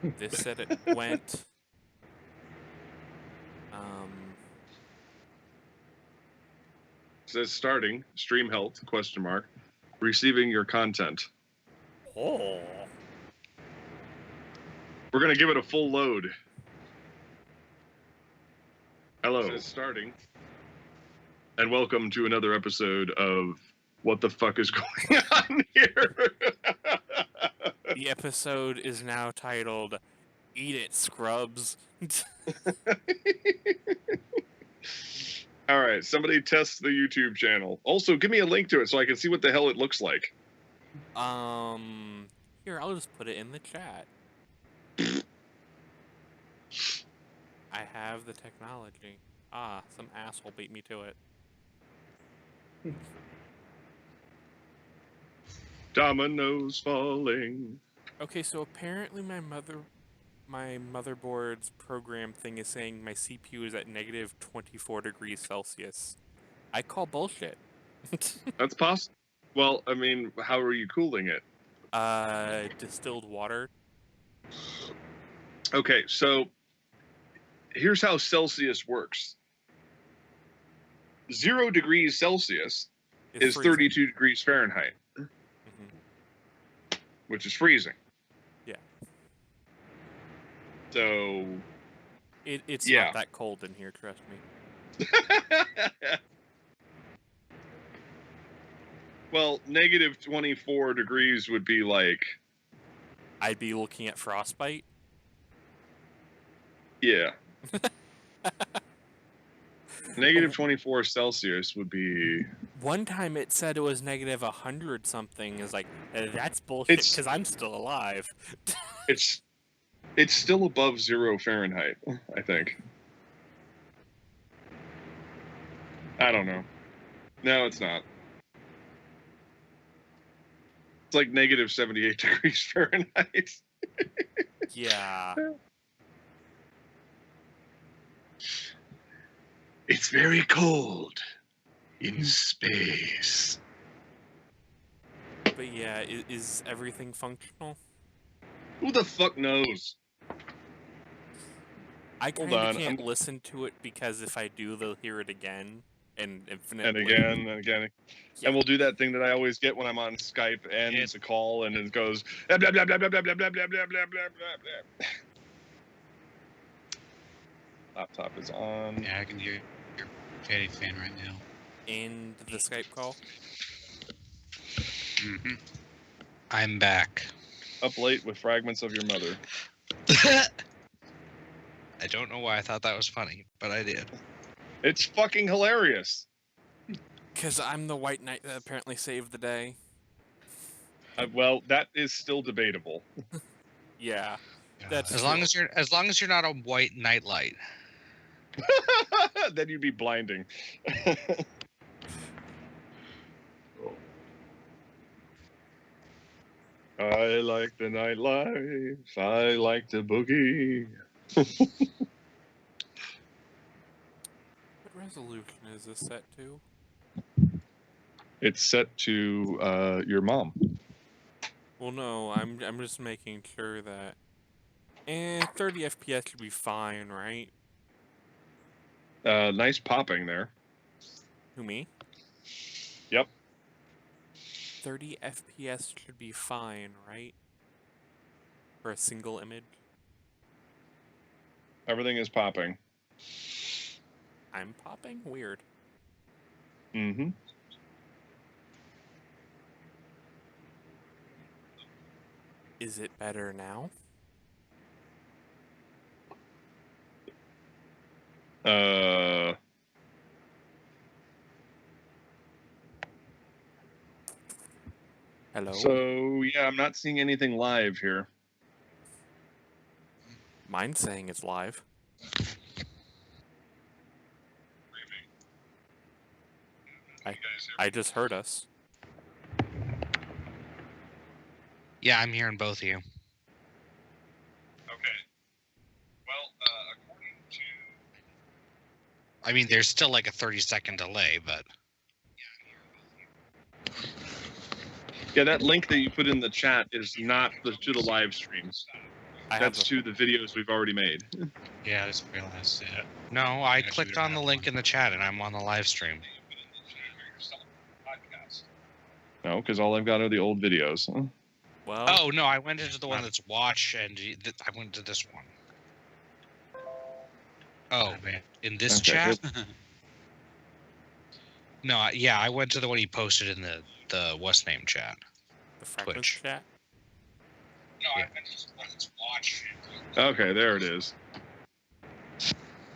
This said it went. Says starting, stream health, question mark, receiving your content. Oh. We're going to give it a full load. Hello. Says starting. And welcome to another episode of What the Fuck is Going On Here? The episode is now titled Eat It, Scrubs. All right, somebody test the YouTube channel. Also, give me a link to it so I can see what the hell it looks like. Here, I'll just put it in the chat. I have the technology. Ah, some asshole beat me to it. Dominoes falling. Okay, so apparently my motherboard's program thing is saying my CPU is at negative 24 degrees Celsius. I call bullshit. That's possible. Well, I mean, how are you cooling it? Distilled water. Okay, so here's how Celsius works. 0 degrees Celsius is freezing. 32 degrees Fahrenheit, which is freezing. Yeah. So it's not that cold in here, trust me. Well, negative 24 degrees would be like... I'd be looking at frostbite? Yeah. Negative 24 Celsius would be... One time it said it was negative 100 something. Is like, that's bullshit because I'm still alive. It's still above 0 Fahrenheit, I think. I don't know. No, it's not. It's like negative 78 degrees Fahrenheit. Yeah. It's very cold in space. But yeah, is everything functional? Who the fuck knows? I kind of can't listen to it because if I do, they'll hear it again and infinitely. And again and again. Yeah. And we'll do that thing that I always get when I'm on Skype and it's a call and it goes blah blah blah blah blah blah blah blah blah blah blah blah. Laptop is on. Yeah, I can hear your Patty fan right now. And the Skype call? Mm-hmm. I'm back. Up late with fragments of your mother. I don't know why I thought that was funny, but I did. It's fucking hilarious. Because I'm the white knight that apparently saved the day. Well, that is still debatable. Yeah, that's as long as you're not a white nightlight. Then you'd be blinding. I like the nightlife. I like the boogie. What resolution is this set to? It's set to your mom. Well, no, I'm just making sure that 30 FPS should be fine, right? Nice popping there. Who, me? Yep. 30 FPS should be fine, right? For a single image. Everything is popping. I'm popping? Weird. Mm-hmm. Is it better now? Hello? So, yeah, I'm not seeing anything live here. Mine's saying it's live. I just heard us. Yeah, I'm hearing both of you. Okay. Well, according to... I mean, there's still like a 30-second delay, but... Yeah, that link that you put in the chat is not to the live streams. That's to the videos we've already made. Yeah, I just realized it. No, I clicked on the link in the chat and I'm on the live stream. No, because all I've got are the old videos. Well, Oh, no, I went into the one that's watch and I went to this one. Oh, man. In this chat? No, I went to the one he posted in the what's name chat. the Fragments Twitch. chat. No, I went to the one that's watch. Okay, there it is.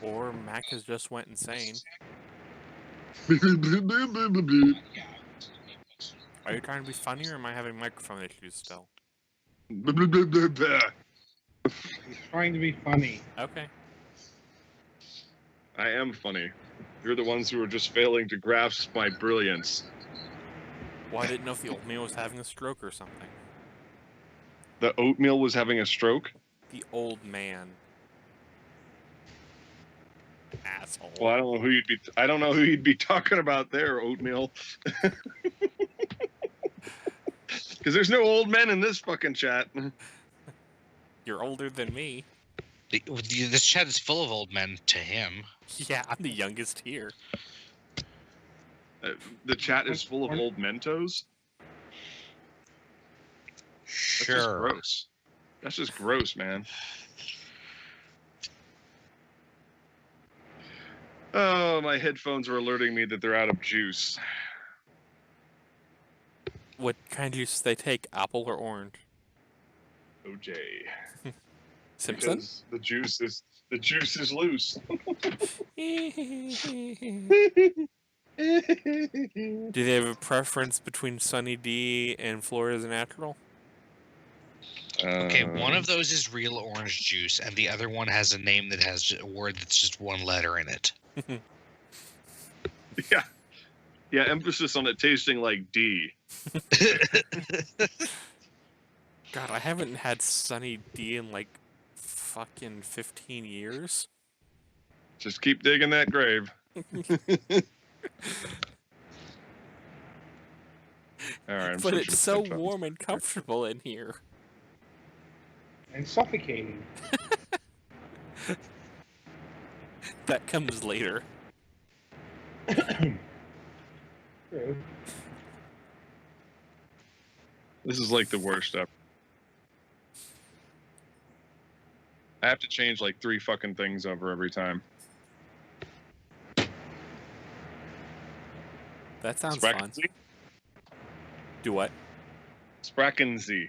Or Mac has just went insane. Are you trying to be funny, or am I having microphone issues still? He's trying to be funny. Okay. I am funny. You're the ones who are just failing to grasp my brilliance. Well, I didn't know if the old man was having a stroke or something. The oatmeal was having a stroke? The old man. Asshole. Well, I don't know who you'd be talking about there, oatmeal. Because there's no old men in this fucking chat. You're older than me. This chat is full of old men to him. Yeah, I'm the youngest here. The chat is full of old Mentos. That's just gross. That's just gross, man. Oh, my headphones are alerting me that they're out of juice. What kind of juice do they take? Apple or orange? OJ. Simpson? Because the juice is loose. Do they have a preference between Sunny D and Florida's Natural? Okay, one of those is real orange juice, and the other one has a name that has a word that's just one letter in it. Yeah, emphasis on it tasting like D. God, I haven't had Sunny D in like fucking 15 years. Just keep digging that grave. All right, But it's so warm and comfortable in here. And suffocating. That comes later. True. This is like the worst ever. I have to change like 3 fucking things over every time. That sounds fun. Sprackensy? Do what? Sprackensy.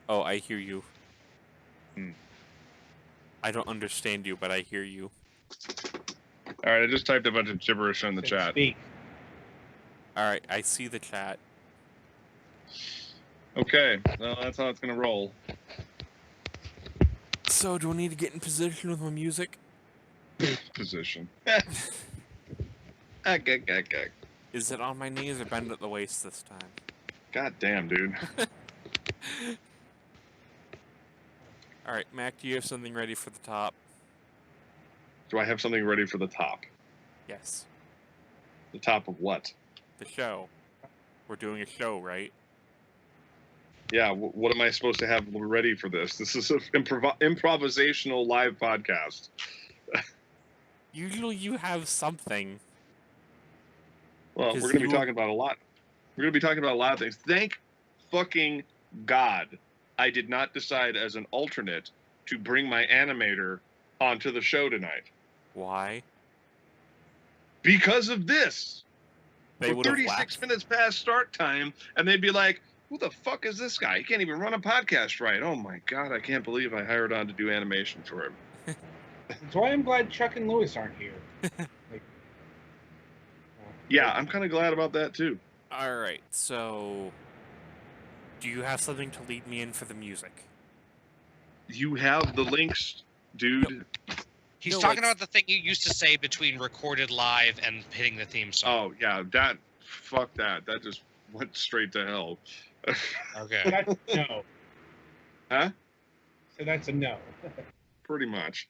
Oh, I hear you. Hmm. I don't understand you, but I hear you. All right, I just typed a bunch of gibberish in the chat. Speak. Alright, I see the chat. Okay, well, that's how it's gonna roll. So, do I need to get in position with my music? Position. Is it on my knees or bend at the waist this time? God damn, dude. Alright, Mac, do you have something ready for the top? Do I have something ready for the top? Yes. The top of what? The show. We're doing a show, right? Yeah, what am I supposed to have ready for this? This is an improvisational live podcast. Usually you have something. Well, we're 'Cause going to be you- talking about a lot. We're going to be talking about a lot of things. Thank fucking God I did not decide as an alternate to bring my animator onto the show tonight. Why? Because of this. They We're would have 36 laughed. minutes past start time, and they'd be like, who the fuck is this guy? He can't even run a podcast right. Oh my God, I can't believe I hired on to do animation for him. That's why I'm glad Chuck and Lewis aren't here. Yeah, I'm kind of glad about that too. Alright, so... Do you have something to lead me in for the music? You have the links, dude. He's No, talking it's- about the thing you used to say between recorded live and hitting the theme song. Oh, yeah, fuck that. That just went straight to hell. So Okay. that's no. Huh? So that's a no. Pretty much.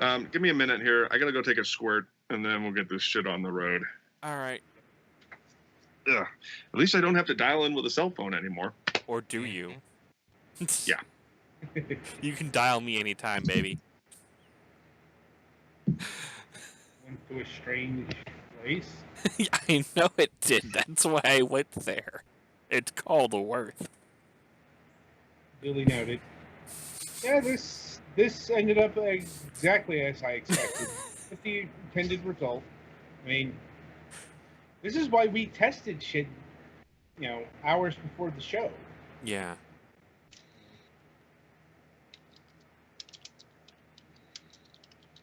Give me a minute here. I gotta go take a squirt, and then we'll get this shit on the road. Alright. Ugh. At least I don't have to dial in with a cell phone anymore. Or do you? Yeah. You can dial me anytime, baby. Went to a strange place. I know it did. That's why I went there. It's called Worth. Duly noted. Yeah, this ended up exactly as I expected, with the intended result. I mean, this is why we tested shit, hours before the show. Yeah.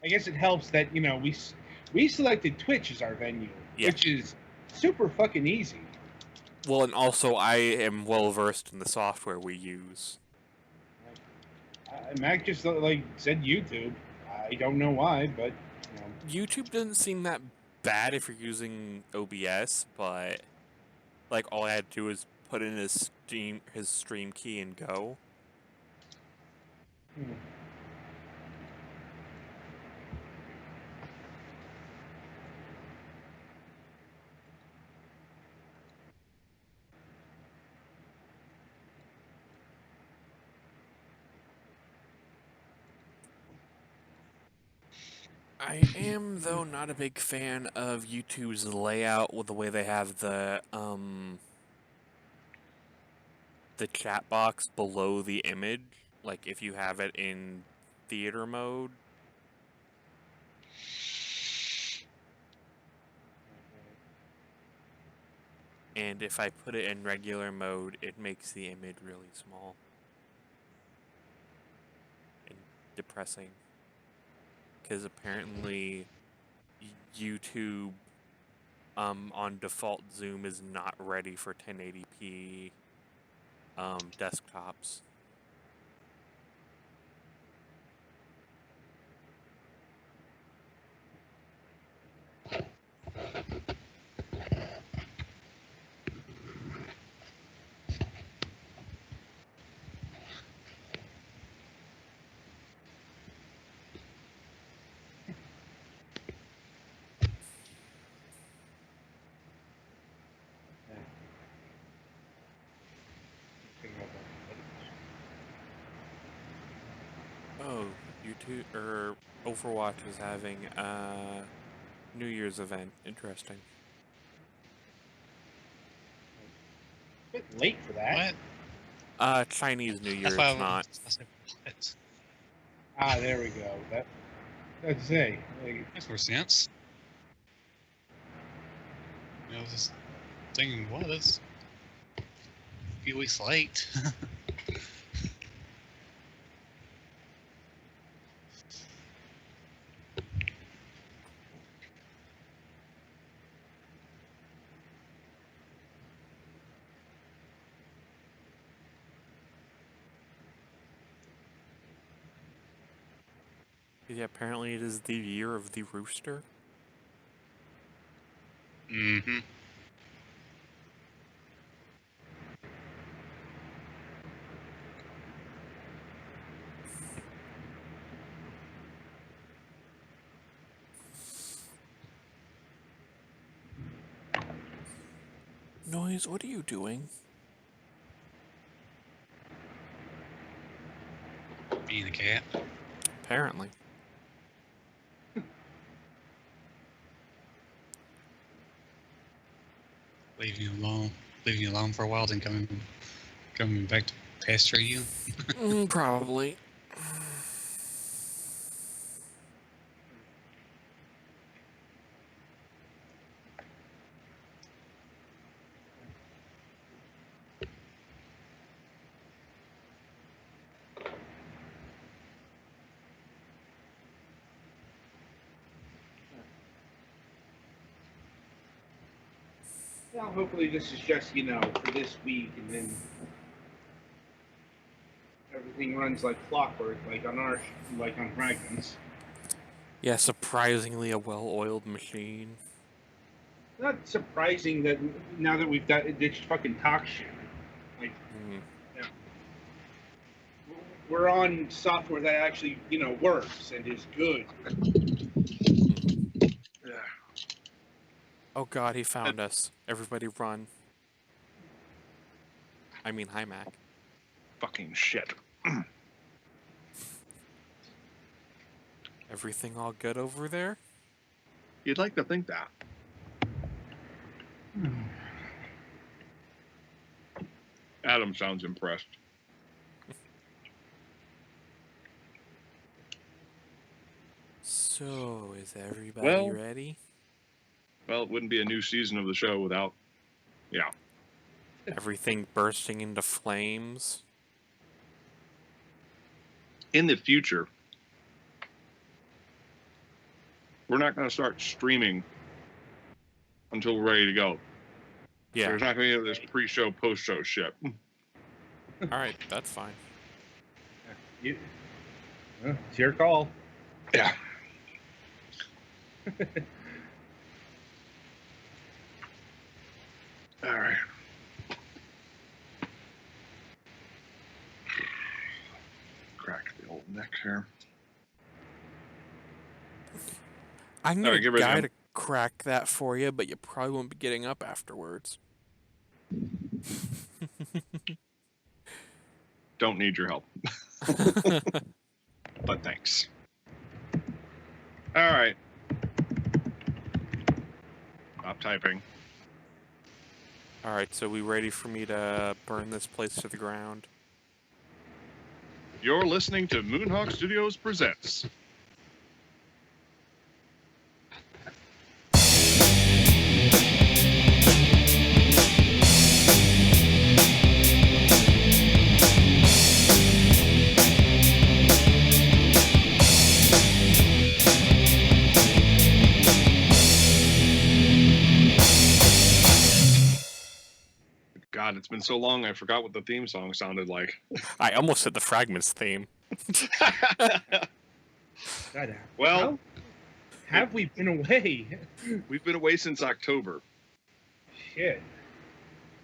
I guess it helps that we selected Twitch as our venue, Yeah. which is super fucking easy. Well, and also I am well versed in the software we use. Mac just said YouTube. I don't know why, but YouTube doesn't seem that bad if you're using OBS, but like all I had to do was put in his stream key and go. hmm. I am though not a big fan of YouTube's layout with the way they have the chat box below the image. Like if you have it in theater mode. And if I put it in regular mode, it makes the image really small and depressing. Because apparently YouTube on default Zoom is not ready for 1080p desktops. Oh, YouTube or Overwatch is having a New Year's event. Interesting. A bit late for that. What? Chinese New Year. That's why It's not. I said, what? Ah, there we go. That's it. Makes more sense. Just thinking, what? That's a few weeks late. Yeah, apparently it is the year of the rooster. Mm-hmm. Noise, what are you doing? Being a cat. Apparently. Leaving you alone for a while, then coming back to pester you. Probably. Well, hopefully this is just for this week, and then everything runs like clockwork, like on Dragons. Yeah, surprisingly a well-oiled machine. Not surprising that now that we've ditched fucking talk shit, like we're on software that actually works and is good. Yeah. Oh god, he found us. Everybody run. I mean, hi, Mac. Fucking shit. Everything all good over there? You'd like to think that. Adam sounds impressed. So, is everybody Well- ready? Well, it wouldn't be a new season of the show without. Yeah. Everything bursting into flames? In the future, we're not going to start streaming until we're ready to go. Yeah. There's not going to be this pre-show, post-show shit. Alright, that's fine. It's your call. Yeah. All right. Crack the old neck here. I'm Alright, gonna get ready, guy Em. to crack that for you, but you probably won't be getting up afterwards. Don't need your help, but thanks. All right. Stop typing. Alright, so we ready for me to burn this place to the ground? You're listening to Moonhawk Studios Presents. God, it's been so long I forgot what the theme song sounded like. I almost said the Fragments theme. God, Well, how have we been away? we've been away since October. Shit.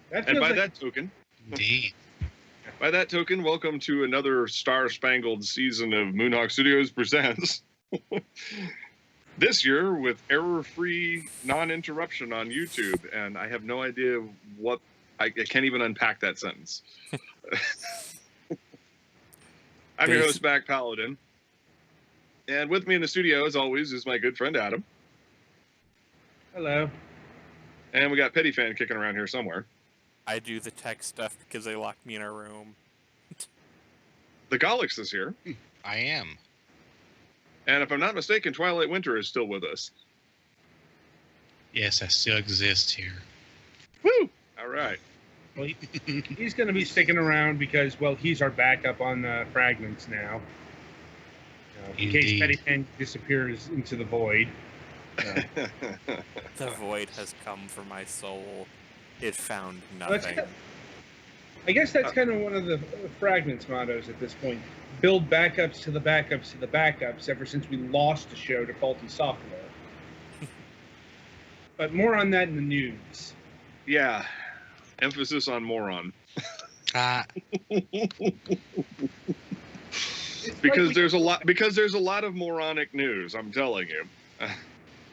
That And feels by like that token, Indeed. welcome to another star-spangled season of Moonhawk Studios Presents. This year with error-free non-interruption on YouTube, and I have no idea what I can't even unpack that sentence. I'm your host, Back Paladin, and with me in the studio, as always, is my good friend Adam, hello. and we got Petty Fan kicking around here somewhere. I do the tech stuff because they locked me in a room. The Golix is here, I am. and if I'm not mistaken, Twilight Winter is still with us. Yes, I still exist here. Woo! All right. Well, he's going to be sticking around because, well, he's our backup on Fragments now. In case Indeed. Petty Pen disappears into the void. The void has come for my soul. It found That's nothing. I guess that's kind of one of the Fragments mottos at this point. Build backups to the backups to the backups ever since we lost the show to faulty software. But more on that in the news. Yeah. Emphasis on moron. Because there's a lot of moronic news, I'm telling you.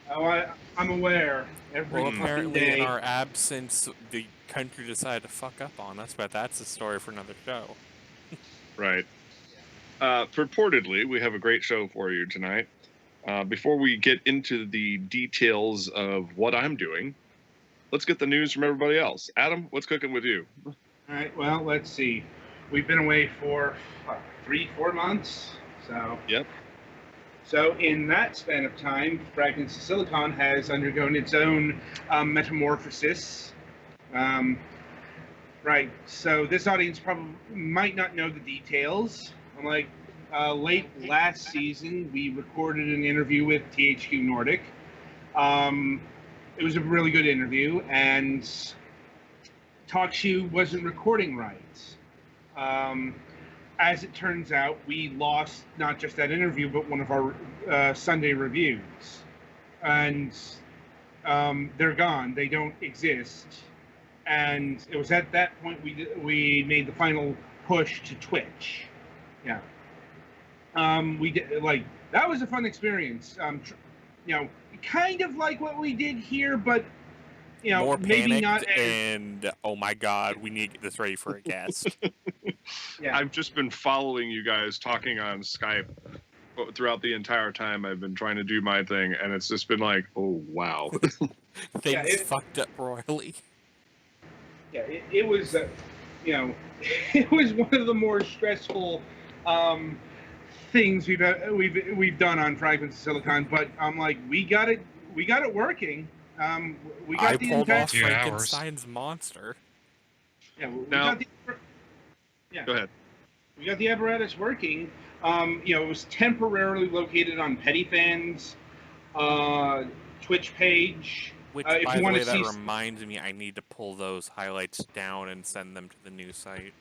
Oh, I'm aware. Every Well, fucking apparently day. in our absence, the country decided to fuck up on us, but that's a story for another show. Right. Purportedly, we have a great show for you tonight. Before we get into the details of what I'm doing, let's get the news from everybody else. Adam, what's cooking with you? All right. Well, let's see. We've been away for 3-4 months. So. Yep. So in that span of time, Fragments of Silicon has undergone its own metamorphosis. Right. So this audience probably might not know the details. Like late last season, we recorded an interview with THQ Nordic. It was a really good interview, and TalkShoe wasn't recording right. As it turns out, we lost not just that interview, but one of our Sunday reviews. And they're gone. They don't exist. And it was at that point we made the final push to Twitch. Yeah. We did, that was a fun experience. Kind of like what we did here, but More maybe panicked not as, and, oh my god, we need to get this ready for a guest. yeah. I've just been following you guys talking on Skype throughout the entire time I've been trying to do my thing, and it's just been like, oh wow. Things fucked up royally. Yeah, it was, it was one of the more stressful things we've done on Fragments of Silicon. But I'm like, we got it working. We got I the pulled entire, off 2 hours. Frankenstein's monster. yeah, we Now- got the yeah. Go ahead. We got the apparatus working. It was temporarily located on Pettyfan's Twitch page. Which, If by you the wanna way, that see- reminds me I need to pull those highlights down and send them to the new site.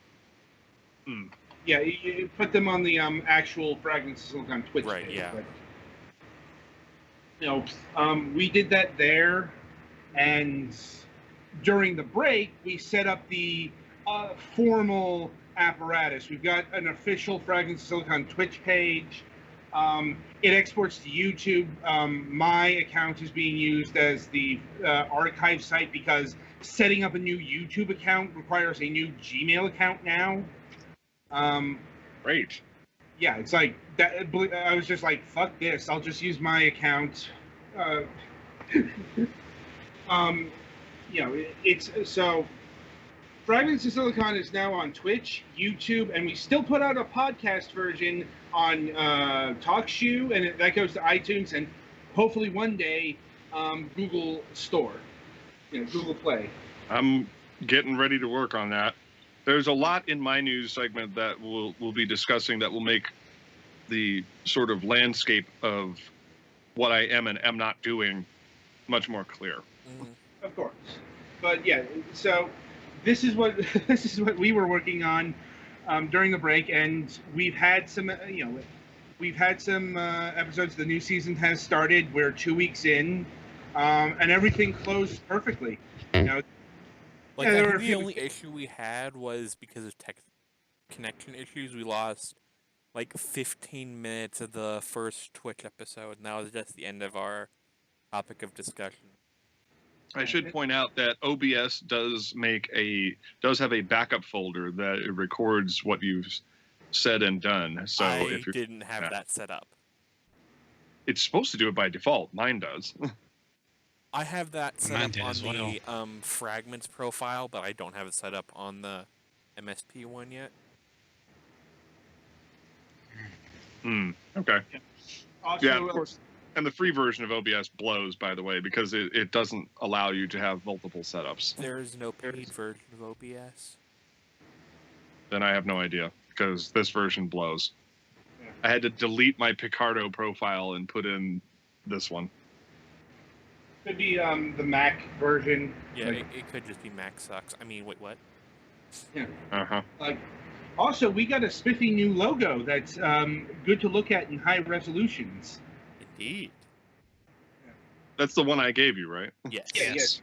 Yeah, you put them on the actual Fragments of Silicon Twitch Right, page. yeah. But, we did that there, and during the break, we set up the formal apparatus. We've got an official Fragments of Silicon Twitch page. It exports to YouTube. My account is being used as the archive site because setting up a new YouTube account requires a new Gmail account now. Great. Yeah, it's like that. I was just like, "Fuck this! I'll just use my account." It's so. Fragments of Silicon is now on Twitch, YouTube, and we still put out a podcast version on TalkShoe, and that goes to iTunes, and hopefully one day Google Store, Google Play. I'm getting ready to work on that. There's a lot in my news segment that we'll be discussing that will make the sort of landscape of what I am and am not doing much more clear. Of course, but yeah. So this is what we were working on during the break, and we've had some episodes. The new season has started. We're 2 weeks in, and everything closed perfectly. Like, Yeah, I there were think a the few- only issue we had was because of tech connection issues. We lost like 15 minutes of the first Twitch episode, and that was just the end of our topic of discussion. I should point out that OBS does have a backup folder that it records what you've said and done. So I if you're, didn't have that set up. it's supposed to do it by default. Mine does. I have that set Mine up did on as well. the Fragments profile, but I don't have it set up on the MSP one yet. Okay. Also, Yeah, of course. And the free version of OBS blows, by the way, because it doesn't allow you to have multiple setups. There is no paid version of OBS. Then I have no idea, because this version blows. Yeah. I had to delete my Picardo profile and put in this one. could be the Mac version. Yeah, Like, it could just be Mac sucks. I mean, wait, what? Uh-huh. like, also, we got a spiffy new logo that's good to look at in high resolutions. Indeed. That's the one I gave you, right? Yes. Yes.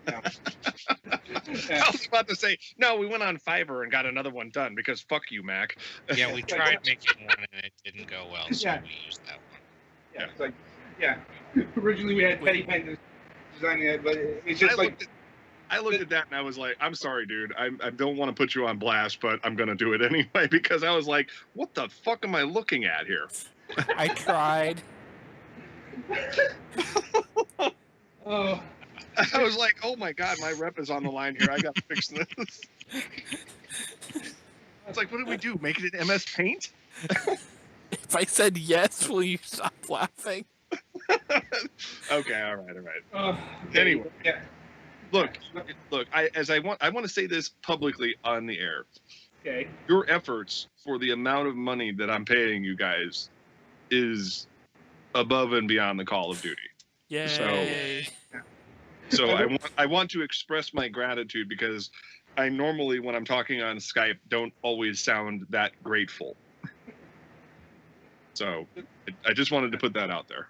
Yeah. I was about to say, no, we went on Fiverr and got another one done, because fuck you, Mac. Yeah, we tried making one and it didn't go well, so Yeah. we used that one. Yeah, it's like, yeah. Originally, we had Petty Pen designing it, but it's just I looked at that and I was like, I'm sorry, dude. I don't want to put you on blast, but I'm going to do it anyway, because I was like, what the fuck am I looking at here? I tried. Oh, I was like, oh my God, my rep is on the line here. I got to fix this. It's like, what did we do? Make it in MS Paint? If I said yes, will you stop laughing? Okay, all right. okay. Anyway. Yeah. Look, I want to say this publicly on the air. Okay. Your efforts for the amount of money that I'm paying you guys is above and beyond the Call of Duty. Yay. So I want to express my gratitude, because I normally, when I'm talking on Skype, don't always sound that grateful. So I just wanted to put that out there.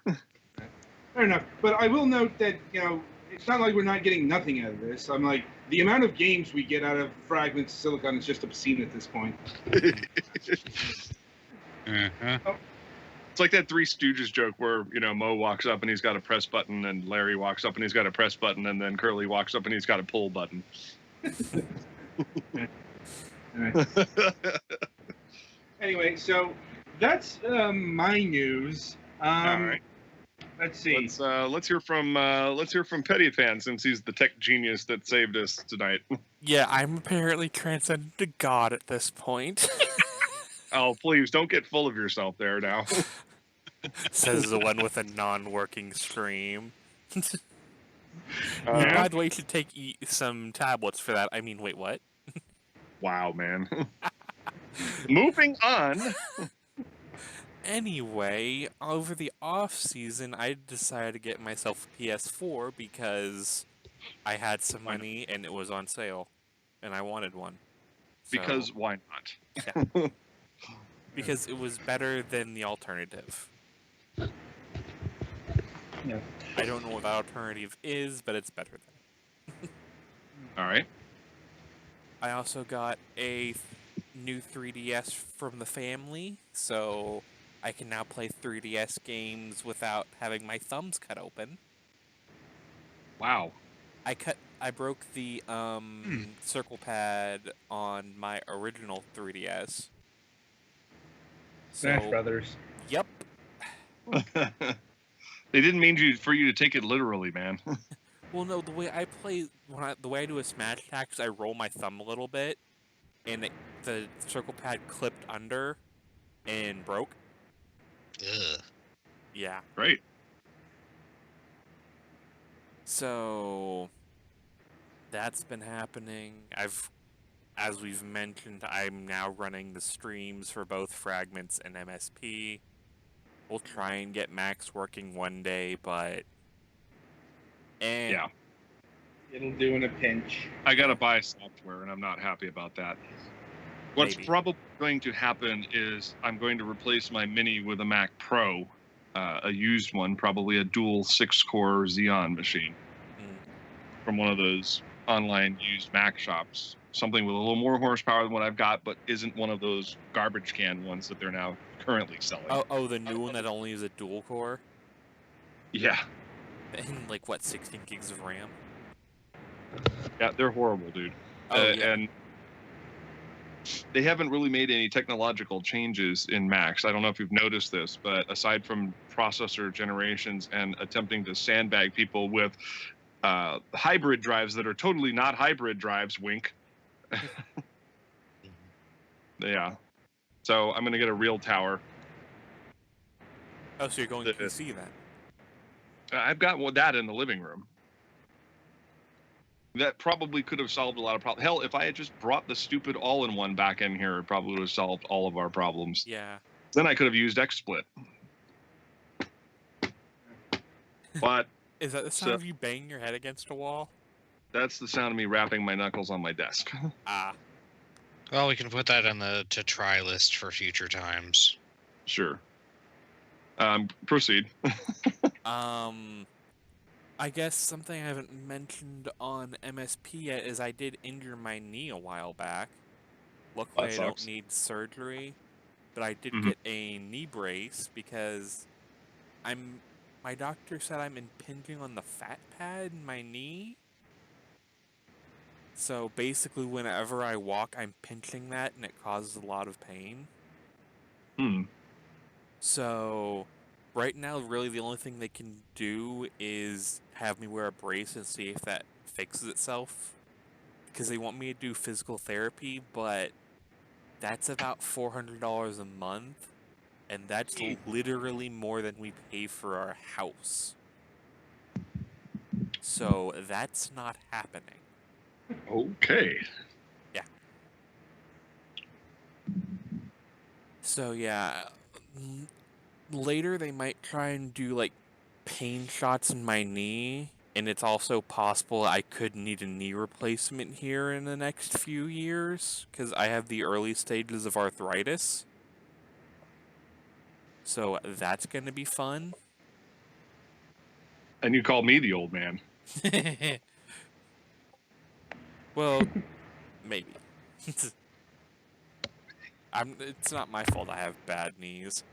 Fair enough. But I will note that, it's not like we're not getting nothing out of this. I'm like, the amount of games we get out of Fragments of Silicon is just obscene at this point. Uh-huh. It's like that Three Stooges joke where, Mo walks up and he's got a press button, and Larry walks up and he's got a press button, and then Curly walks up and he's got a pull button. All right. Anyway, so That's my news. All right. Let's see. Let's hear from Petty Fan, since he's the tech genius that saved us tonight. Yeah, I'm apparently transcended to God at this point. Oh, please don't get full of yourself there now. Says the one with a non-working stream. Yeah. By the way, you should take some tablets for that. I mean, wait, what? Wow, man. Moving on. Anyway, over the off season, I decided to get myself a PS4 because I had some money and it was on sale, and I wanted one. So, Because why not? because it was better than the alternative. Yeah. I don't know what that alternative is, but it's better than. All right. I also got a new 3DS from the family, so I can now play 3DS games without having my thumbs cut open. Wow. I broke the circle pad on my original 3DS. Smash So, Brothers. yep. They didn't mean for you to take it literally, man. Well, no, the way I play, the way I do a smash attack is I roll my thumb a little bit, and the circle pad clipped under and broke. Ugh. Yeah. Great. So that's been happening. As we've mentioned, I'm now running the streams for both Fragments and MSP. We'll try and get Max working one day, but Yeah. It'll do in a pinch. I gotta buy software, and I'm not happy about that. What's Maybe. probably going to happen is I'm going to replace my Mini with a Mac Pro, a used one, probably a dual 6-core Xeon machine from one of those online used Mac shops. Something with a little more horsepower than what I've got, but isn't one of those garbage can ones that they're now currently selling. Oh, the new one that only is a dual core Yeah. and like what, 16 gigs of RAM? Yeah, they're horrible, dude. Oh, yeah. And they haven't really made any technological changes in Macs. I don't know if you've noticed this, but aside from processor generations and attempting to sandbag people with hybrid drives that are totally not hybrid drives, wink. Yeah. So I'm going to get a real tower. Oh, so you're going PC then? I've got that in the living room. That probably could have solved a lot of problems. Hell, if I had just brought the stupid all-in-one back in here, it probably would have solved all of our problems. Yeah. Then I could have used XSplit. But Is that the sound of you banging your head against a wall? that's the sound of me rapping my knuckles on my desk. Ah. Well, we can put that on the to try list for future times. Sure. Proceed. I guess something I haven't mentioned on MSP yet is I did injure my knee a while back. Luckily, That I don't sucks. need surgery, but I did Mhm. get a knee brace because my doctor said I'm impinging on the fat pad in my knee. So basically, whenever I walk, I'm pinching that, and it causes a lot of pain. So, right now, really the only thing they can do is have me wear a brace and see if that fixes itself. Because they want me to do physical therapy, but that's about $400 a month, and that's literally more than we pay for our house. So, that's not happening. Okay. So, yeah, later they might try and do, like, pain shots in my knee, and it's also possible I could need a knee replacement here in the next few years, because I have the early stages of arthritis. So that's going to be fun. And you call me the old man. Well, maybe. It's not my fault I have bad knees.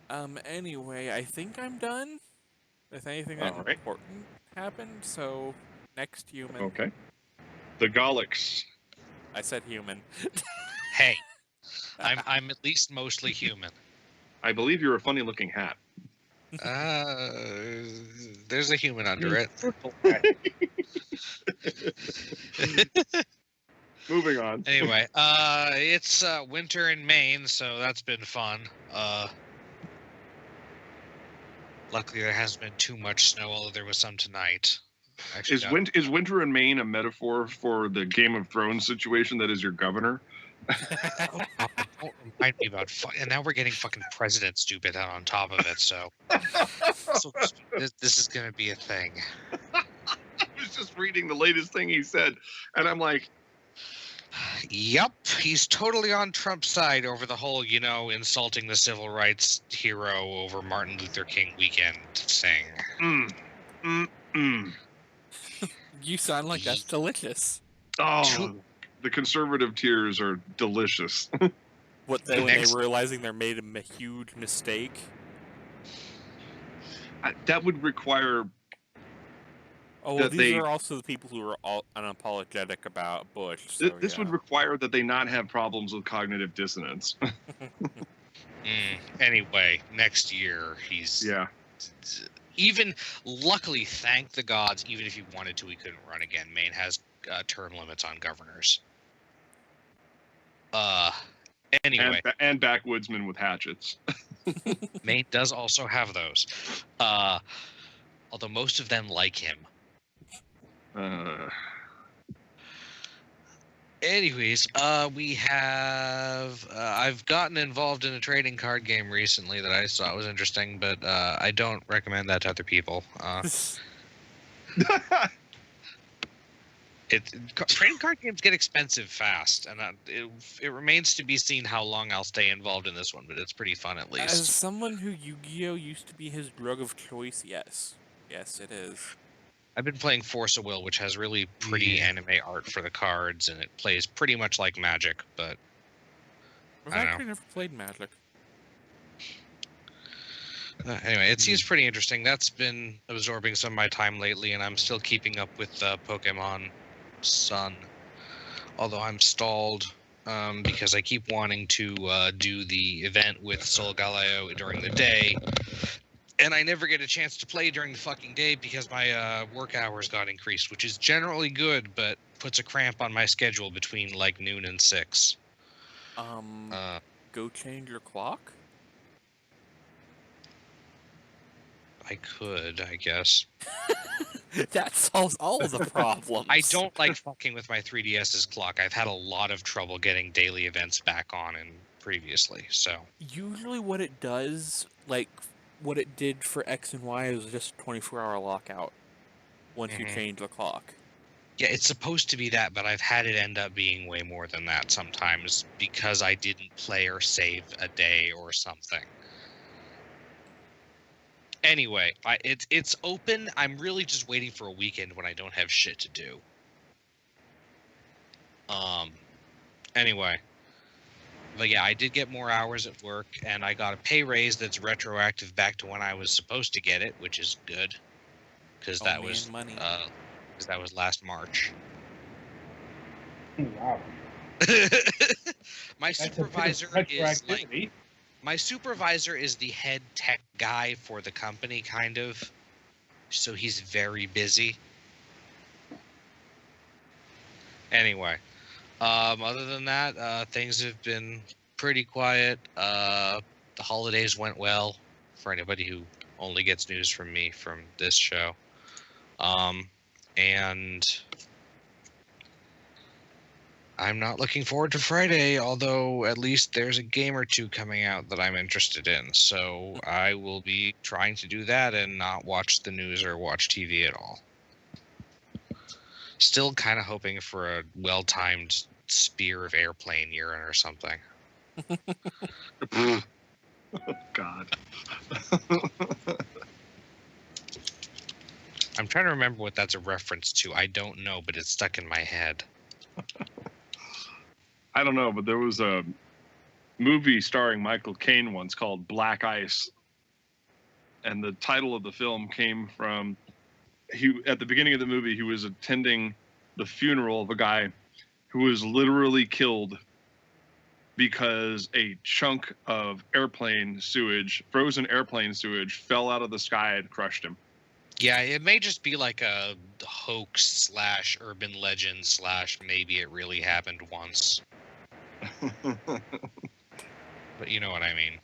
Anyway, I think I'm done with anything that All right. important happened, so next human. Okay. The Golics. I said human. Hey, I'm at least mostly human. I believe you're a funny-looking hat. There's a human under it. Moving on. Anyway, it's winter in Maine, so that's been fun. Luckily, there hasn't been too much snow, although there was some tonight. Actually, Is winter in Maine a metaphor for the Game of Thrones situation that is your governor? Don't remind me about and now we're getting fucking president stupid on top of it. So this is gonna be a thing. I was just reading the latest thing he said, and I'm like, Yup, he's totally on Trump's side over the whole, insulting the civil rights hero over Martin Luther King weekend thing. You sound like that's delicious. Oh, the conservative tears are delicious. When they realizing they're made a huge mistake? That would require... Oh, well, these are also the people who are all unapologetic about Bush. So, this would require that they not have problems with cognitive dissonance. Anyway, next year he's... Yeah. Even, luckily, thank the gods, even if he wanted to, he couldn't run again. Maine has term limits on governors. Anyway. And backwoodsmen with hatchets. Maine does also have those. Although most of them like him. Anyways, we have... I've gotten involved in a trading card game recently that I thought was interesting, but I don't recommend that to other people. Trading card games get expensive fast, and it remains to be seen how long I'll stay involved in this one, but it's pretty fun at least. As someone who Yu-Gi-Oh! Used to be his drug of choice, yes. Yes, it is. I've been playing Force of Will, which has really pretty anime art for the cards, and it plays pretty much like Magic, but... I've actually never played Magic. Anyway, it seems pretty interesting. That's been absorbing some of my time lately, and I'm still keeping up with Pokemon Sun. Although I'm stalled because I keep wanting to do the event with Sol Galeo during the day, and I never get a chance to play during the fucking day because my work hours got increased, which is generally good, but puts a cramp on my schedule between like noon and 6. Go change your clock? I could, I guess. That solves all of the problems. I don't like fucking with my 3DS's clock. I've had a lot of trouble getting daily events back on and previously, so... Usually what it does, like what it did for X and Y, is just a 24-hour lockout once you change the clock. Yeah, it's supposed to be that, but I've had it end up being way more than that sometimes because I didn't play or save a day or something. Anyway, it's open. I'm really just waiting for a weekend when I don't have shit to do. Anyway. But yeah, I did get more hours at work, and I got a pay raise that's retroactive back to when I was supposed to get it, which is good. Because that was money. Because that was last March. Wow. My supervisor is like... My supervisor is the head tech guy for the company, kind of. So he's very busy. Anyway, other than that, things have been pretty quiet. The holidays went well for anybody who only gets news from me from this show. And I'm not looking forward to Friday, although at least there's a game or two coming out that I'm interested in. So I will be trying to do that and not watch the news or watch TV at all. Still kind of hoping for a well-timed Spear of Airplane urine or something. Oh, God. I'm trying to remember what that's a reference to. I don't know, but it's stuck in my head. I don't know, but there was a movie starring Michael Caine once called Black Ice. And the title of the film came from... at the beginning of the movie, he was attending the funeral of a guy who was literally killed because a chunk of airplane sewage, frozen airplane sewage, fell out of the sky and crushed him. Yeah, it may just be like a hoax / urban legend / maybe it really happened once. But you know what I mean.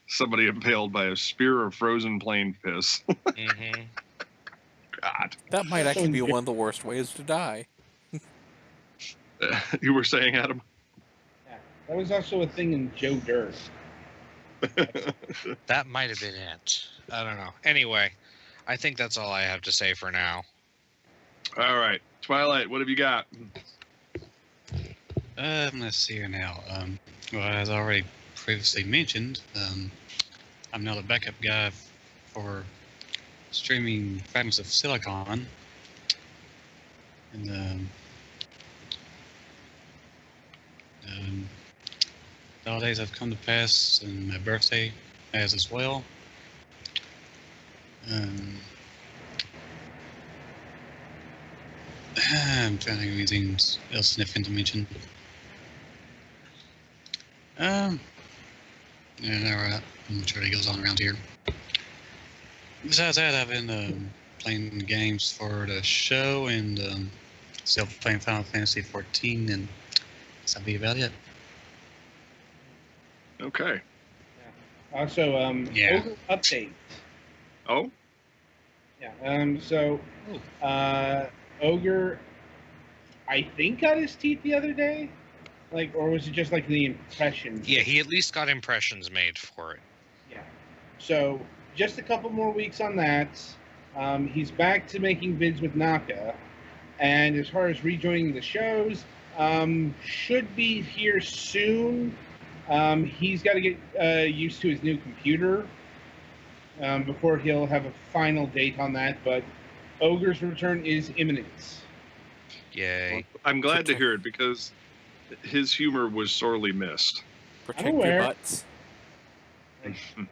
Somebody impaled by a spear of frozen plane piss. Mm-hmm. God. That might actually be one of the worst ways to die. You were saying, Adam? Yeah, that was also a thing in Joe Dirt. That might have been it. I don't know. Anyway, I think that's all I have to say for now. All right. Twilight, what have you got? Let's see here now. Well, as I already previously mentioned, I'm now the backup guy for streaming Fragments of Silicon. And the holidays have come to pass, and my birthday has as well. I'm trying to think of anything else significant to mention. Yeah, no, I'm not sure what goes on around here. Besides that, I've been playing games for the show and still playing Final Fantasy 14, and that'll be about it. Okay. Also, Yeah. Ogre update. Oh? Yeah. Ogre, I think got his teeth the other day, or was it just like the impression? Yeah, he at least got impressions made for it. Yeah. So just a couple more weeks on that. He's back to making vids with Naka, and as far as rejoining the shows, should be here soon. He's got to get used to his new computer before he'll have a final date on that, but Ogre's return is imminent. Yay. Well, I'm glad to hear it because his humor was sorely missed. Protect your aware. butts.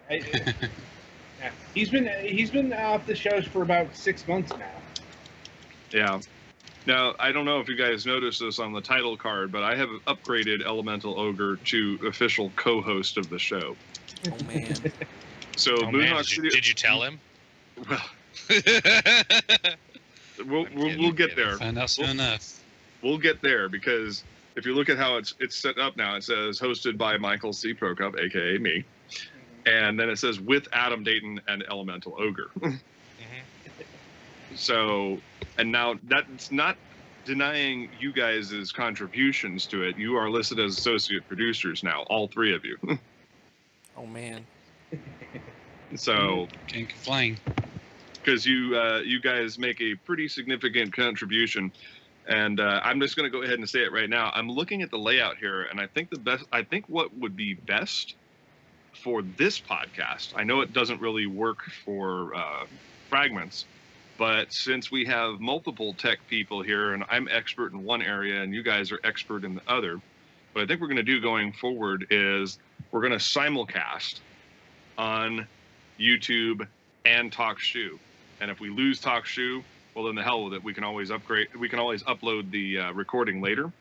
Yeah. He's been off the shows for about 6 months now. Yeah. Now, I don't know if you guys noticed this on the title card, but I have upgraded Elemental Ogre to official co-host of the show. Oh man. So Oh, man, Moonhawk did you tell him? Well, we'll get there. Find out soon enough. We'll get there because if you look at how it's set up now, it says hosted by Michael C. Prokop, aka me, and then it says with Adam Dayton and Elemental Ogre. So, and now that's not denying you guys' contributions to it. You are listed as associate producers now, all three of you. Oh man. So, Can't complain. because you guys make a pretty significant contribution, and I'm just going to go ahead and say it right now. I'm looking at the layout here, and I think what would be best for this podcast. I know it doesn't really work for Fragments. But since we have multiple tech people here, and I'm expert in one area, and you guys are expert in the other, what I think we're going to do going forward is we're going to simulcast on YouTube and TalkShoe. And if we lose TalkShoe, well, then the hell with it. We can always upload the recording later.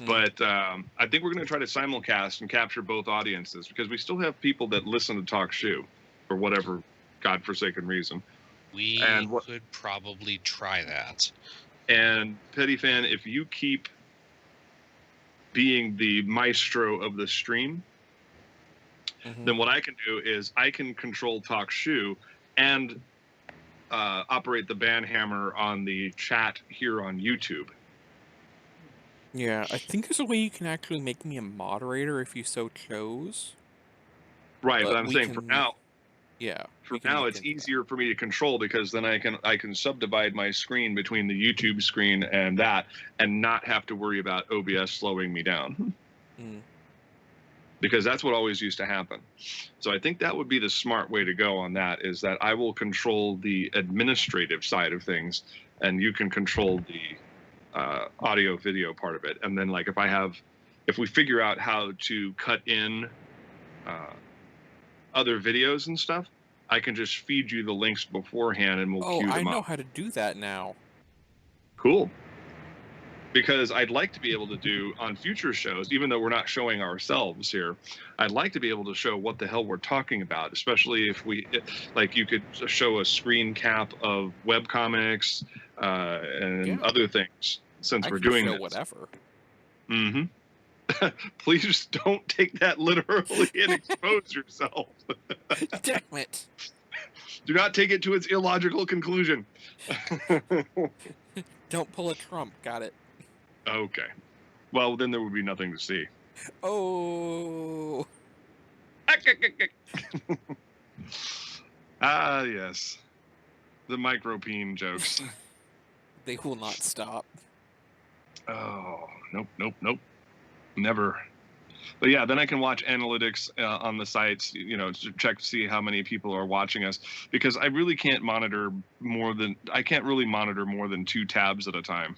But I think we're going to try to simulcast and capture both audiences because we still have people that listen to TalkShoe for whatever godforsaken reason. We could probably try that. And Petty Fan, if you keep being the maestro of the stream, then what I can do is I can control TalkShoe and operate the banhammer on the chat here on YouTube. Yeah, I think there's a way you can actually make me a moderator if you so chose. Right, but I'm saying for now, yeah. for now it's easier for me to control because then I can subdivide my screen between the YouTube screen and that and not have to worry about OBS slowing me down. Because that's what always used to happen. So I think that would be the smart way to go on that, is that I will control the administrative side of things and you can control the audio video part of it. And then like if we figure out how to cut in other videos and stuff, I can just feed you the links beforehand and we'll queue them up. I know how to do that now. Cool. because I'd like to be able to do on future shows, even though we're not showing ourselves here, I'd like to be able to show what the hell we're talking about, especially if like you could show a screen cap of webcomics and other things since I we're can doing show this. whatever. Mm-hmm. Please don't take that literally and expose yourself. Damn it! Do not take it to its illogical conclusion. Don't pull a Trump. Got it. Okay. Well, then there would be nothing to see. Oh. Ah, yes. The micropene jokes. They will not stop. Oh, nope. Never. But yeah, then I can watch analytics on the sites, to check to see how many people are watching us, because I really can't monitor more than 2 tabs at a time.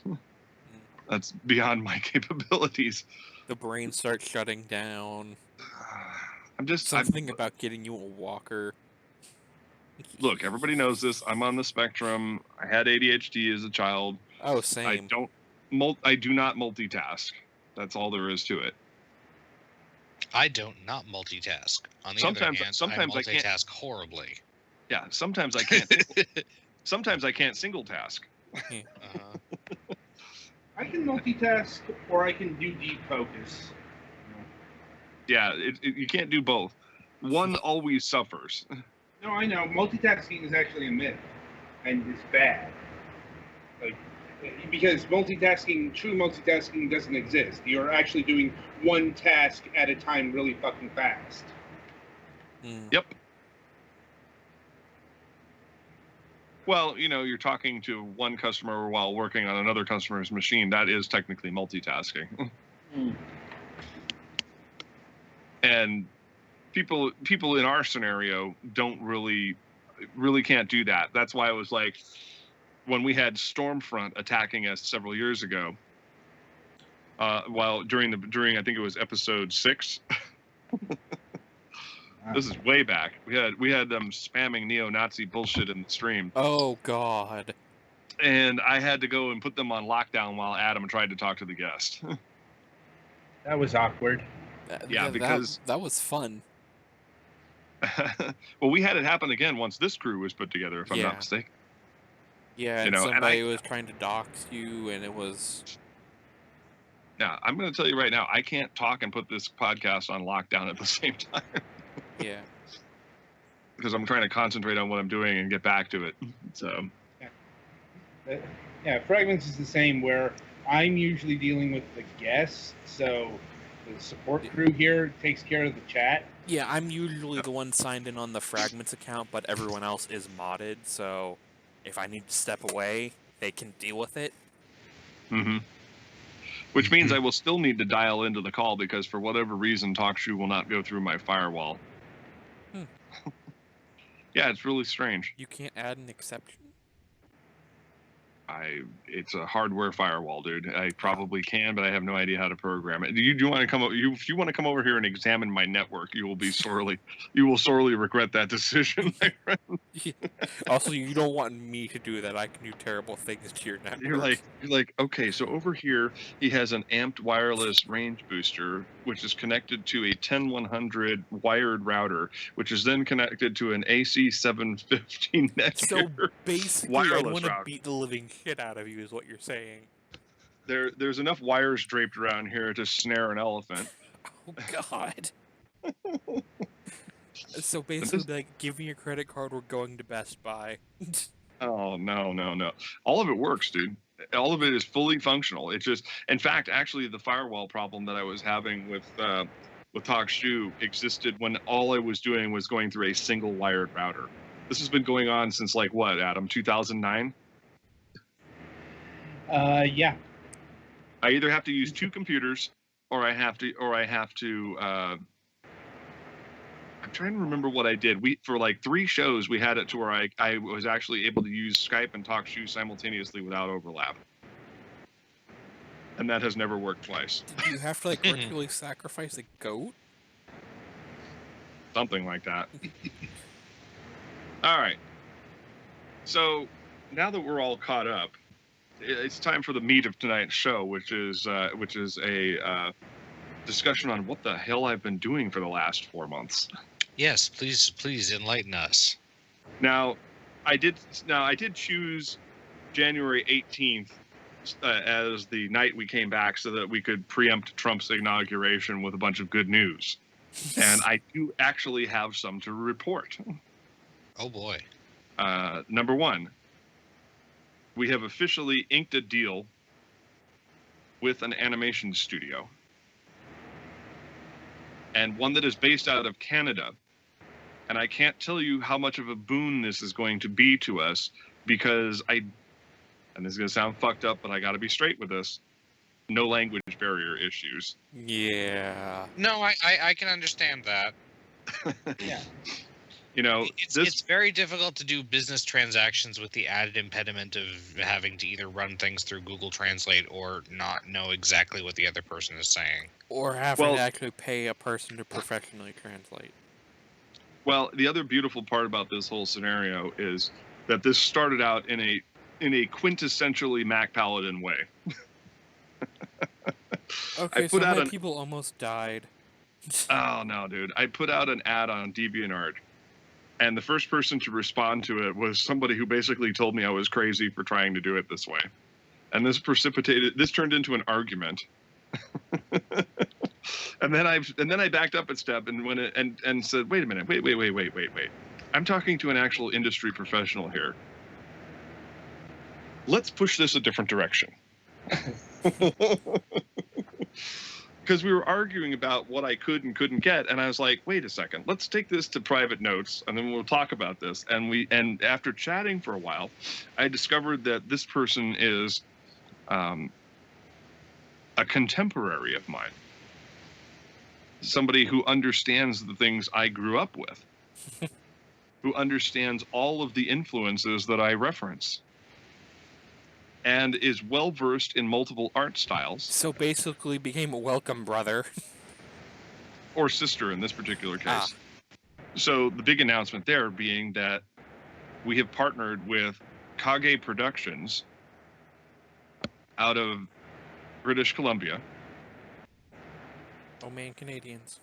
That's beyond my capabilities. The brain starts shutting down. I'm just Something about getting you a walker. Look, everybody knows this. I'm on the spectrum. I had ADHD as a child. Oh, same. I do not multitask. That's all there is to it. I don't not multitask. On the other hand, I multitask horribly. Yeah, sometimes I can't. Sometimes I can't single task. I can multitask, or I can do deep focus. Yeah, you can't do both. One always suffers. No, I know. Multitasking is actually a myth, and it's bad. Because true multitasking doesn't exist. You're actually doing one task at a time really fucking fast. Yep. Well, you're talking to one customer while working on another customer's machine. That is technically multitasking. And people in our scenario don't really can't do that. That's why I was like, when we had Stormfront attacking us several years ago, during I think it was episode 6. This is way back. We had them spamming neo-Nazi bullshit in the stream. Oh God. And I had to go and put them on lockdown while Adam tried to talk to the guest. That was awkward. Because that was fun. Well, we had it happen again once this crew was put together, if I'm not mistaken. Yeah, and somebody was trying to dox you, and it was... Yeah, I'm going to tell you right now, I can't talk and put this podcast on lockdown at the same time. Yeah. Because I'm trying to concentrate on what I'm doing and get back to it. So... Yeah, Fragments is the same, where I'm usually dealing with the guests, so the support crew here takes care of the chat. Yeah, I'm usually the one signed in on the Fragments account, but everyone else is modded, so if I need to step away, they can deal with it. Mm-hmm. Which means I will still need to dial into the call, because for whatever reason, TalkShoe will not go through my firewall. Yeah, it's really strange. You can't add an exception? It's a hardware firewall, dude. I probably can, but I have no idea how to program it. Do you want to come over? If you want to come over here and examine my network, you will sorely regret that decision, my friend. Also, you don't want me to do that. I can do terrible things to your network. You're like, okay, so over here he has an amped wireless range booster, which is connected to a 10100 wired router, which is then connected to an AC 750 Netgear. So basically, I want to beat the living shit out of you, is what you're saying. There's enough wires draped around here to snare an elephant. Oh God. So basically, like, give me your credit card, we're going to Best Buy. Oh, no. All of it works, dude. All of it is fully functional. It's just, in fact, actually, the firewall problem that I was having with TalkShoe existed when all I was doing was going through a single wired router. This has been going on since, like, what, Adam, 2009? Yeah. I either have to use 2 computers, or I have to. I'm trying to remember what I did. For like 3 shows, we had it to where I was actually able to use Skype and TalkShoe simultaneously without overlap, and that has never worked twice. Did you have to like ritually sacrifice a goat? Something like that. All right. So now that we're all caught up, it's time for the meat of tonight's show, which is a discussion on what the hell I've been doing for the last 4 months. Yes, please enlighten us. Now, I did choose January 18th as the night we came back so that we could preempt Trump's inauguration with a bunch of good news. And I do actually have some to report. Oh boy. Number one, we have officially inked a deal with an animation studio. And one that is based out of Canada. And I can't tell you how much of a boon this is going to be to us because and this is going to sound fucked up, but I got to be straight with this. No language barrier issues. Yeah. No, I can understand that. Yeah. You know, It's very difficult to do business transactions with the added impediment of having to either run things through Google Translate or not know exactly what the other person is saying. Or having to actually pay a person to professionally translate. Well, the other beautiful part about this whole scenario is that this started out in a quintessentially Mac Paladin way. Okay, so many people almost died. Oh no, dude! I put out an ad on DeviantArt, and the first person to respond to it was somebody who basically told me I was crazy for trying to do it this way, and this turned into an argument. and then I backed up a step and said, wait a minute, wait. I'm talking to an actual industry professional here. Let's push this a different direction. Because we were arguing about what I could and couldn't get, and I was like, wait a second, let's take this to private notes, and then we'll talk about this. And after chatting for a while, I discovered that this person is a contemporary of mine. Somebody who understands the things I grew up with. Who understands all of the influences that I reference. And is well-versed in multiple art styles. So basically became a welcome brother. Or sister in this particular case. So the big announcement there being that we have partnered with Kage Productions out of British Columbia. Oh man, Canadians.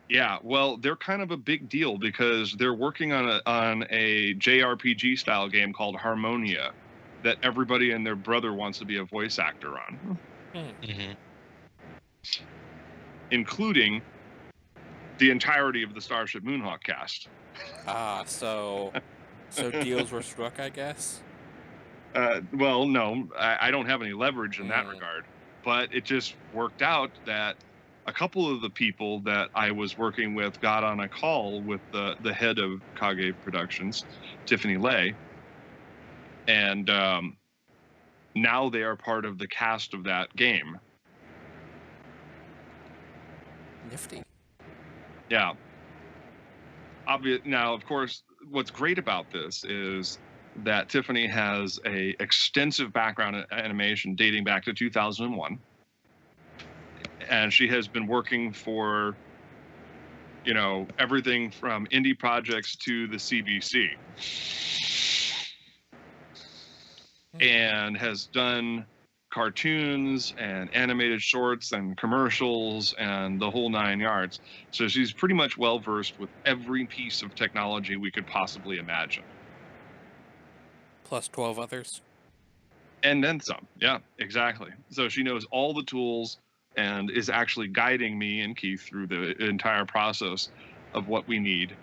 Yeah, well, they're kind of a big deal because they're working on a JRPG style game called Harmonia that everybody and their brother wants to be a voice actor on. Mm-hmm. Including the entirety of the Starship Moonhawk cast. So deals were struck, I guess? Well, no, I don't have any leverage in that regard. But it just worked out that a couple of the people that I was working with got on a call with the head of Kage Productions, Tiffany Lay, and now they are part of the cast of that game. Nifty. Yeah. Now, of course, what's great about this is that Tiffany has a extensive background in animation dating back to 2001. And she has been working for, everything from indie projects to the CBC. And has done cartoons and animated shorts and commercials and the whole 9 yards. So she's pretty much well-versed with every piece of technology we could possibly imagine. Plus 12 others. And then some. Yeah, exactly. So she knows all the tools and is actually guiding me and Keith through the entire process of what we need.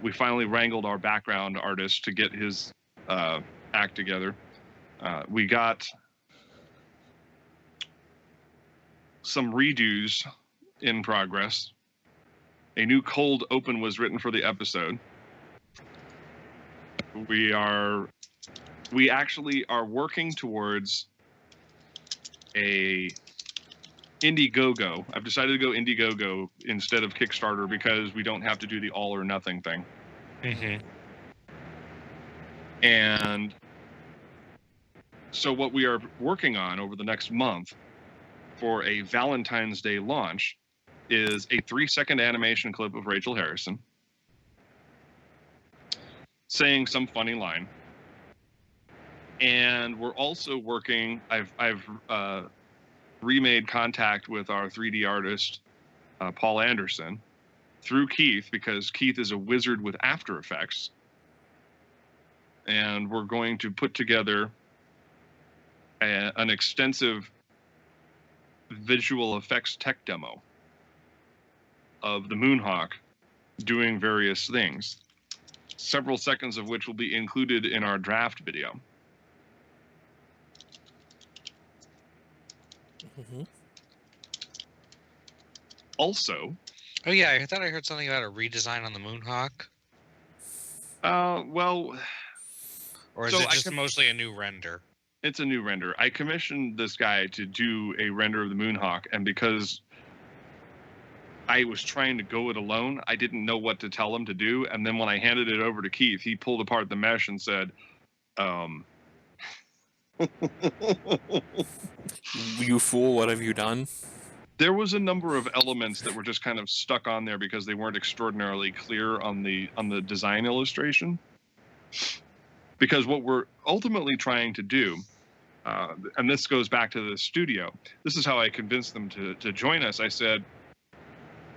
We finally wrangled our background artist to get his act together. We got some redos in progress. A new cold open was written for the episode. We actually are working towards a Indiegogo. I've decided to go Indiegogo instead of Kickstarter because we don't have to do the all or nothing thing. Mm-hmm. And so what we are working on over the next month for a Valentine's Day launch is a 3-second animation clip of Rachel Harrison saying some funny line. And we're also working. I've remade contact with our 3D artist, Paul Anderson, through Keith, because Keith is a wizard with After Effects. And we're going to put together an extensive visual effects tech demo of the Moonhawk doing various things, several seconds of which will be included in our draft video. Mm-hmm. Also, Oh yeah, I thought I heard something about a redesign on the Moonhawk. well, Or is So it I just can- mostly a new render? it's a new render. I commissioned this guy to do a render of the Moonhawk, and because I was trying to go it alone, I didn't know what to tell him to do. And then when I handed it over to Keith, he pulled apart the mesh and said, You fool, what have you done? there was a number of elements that were just kind of stuck on there because they weren't extraordinarily clear on the design illustration. Because what we're ultimately trying to do, and this goes back to the studio, this is how I convinced them to join us. I said,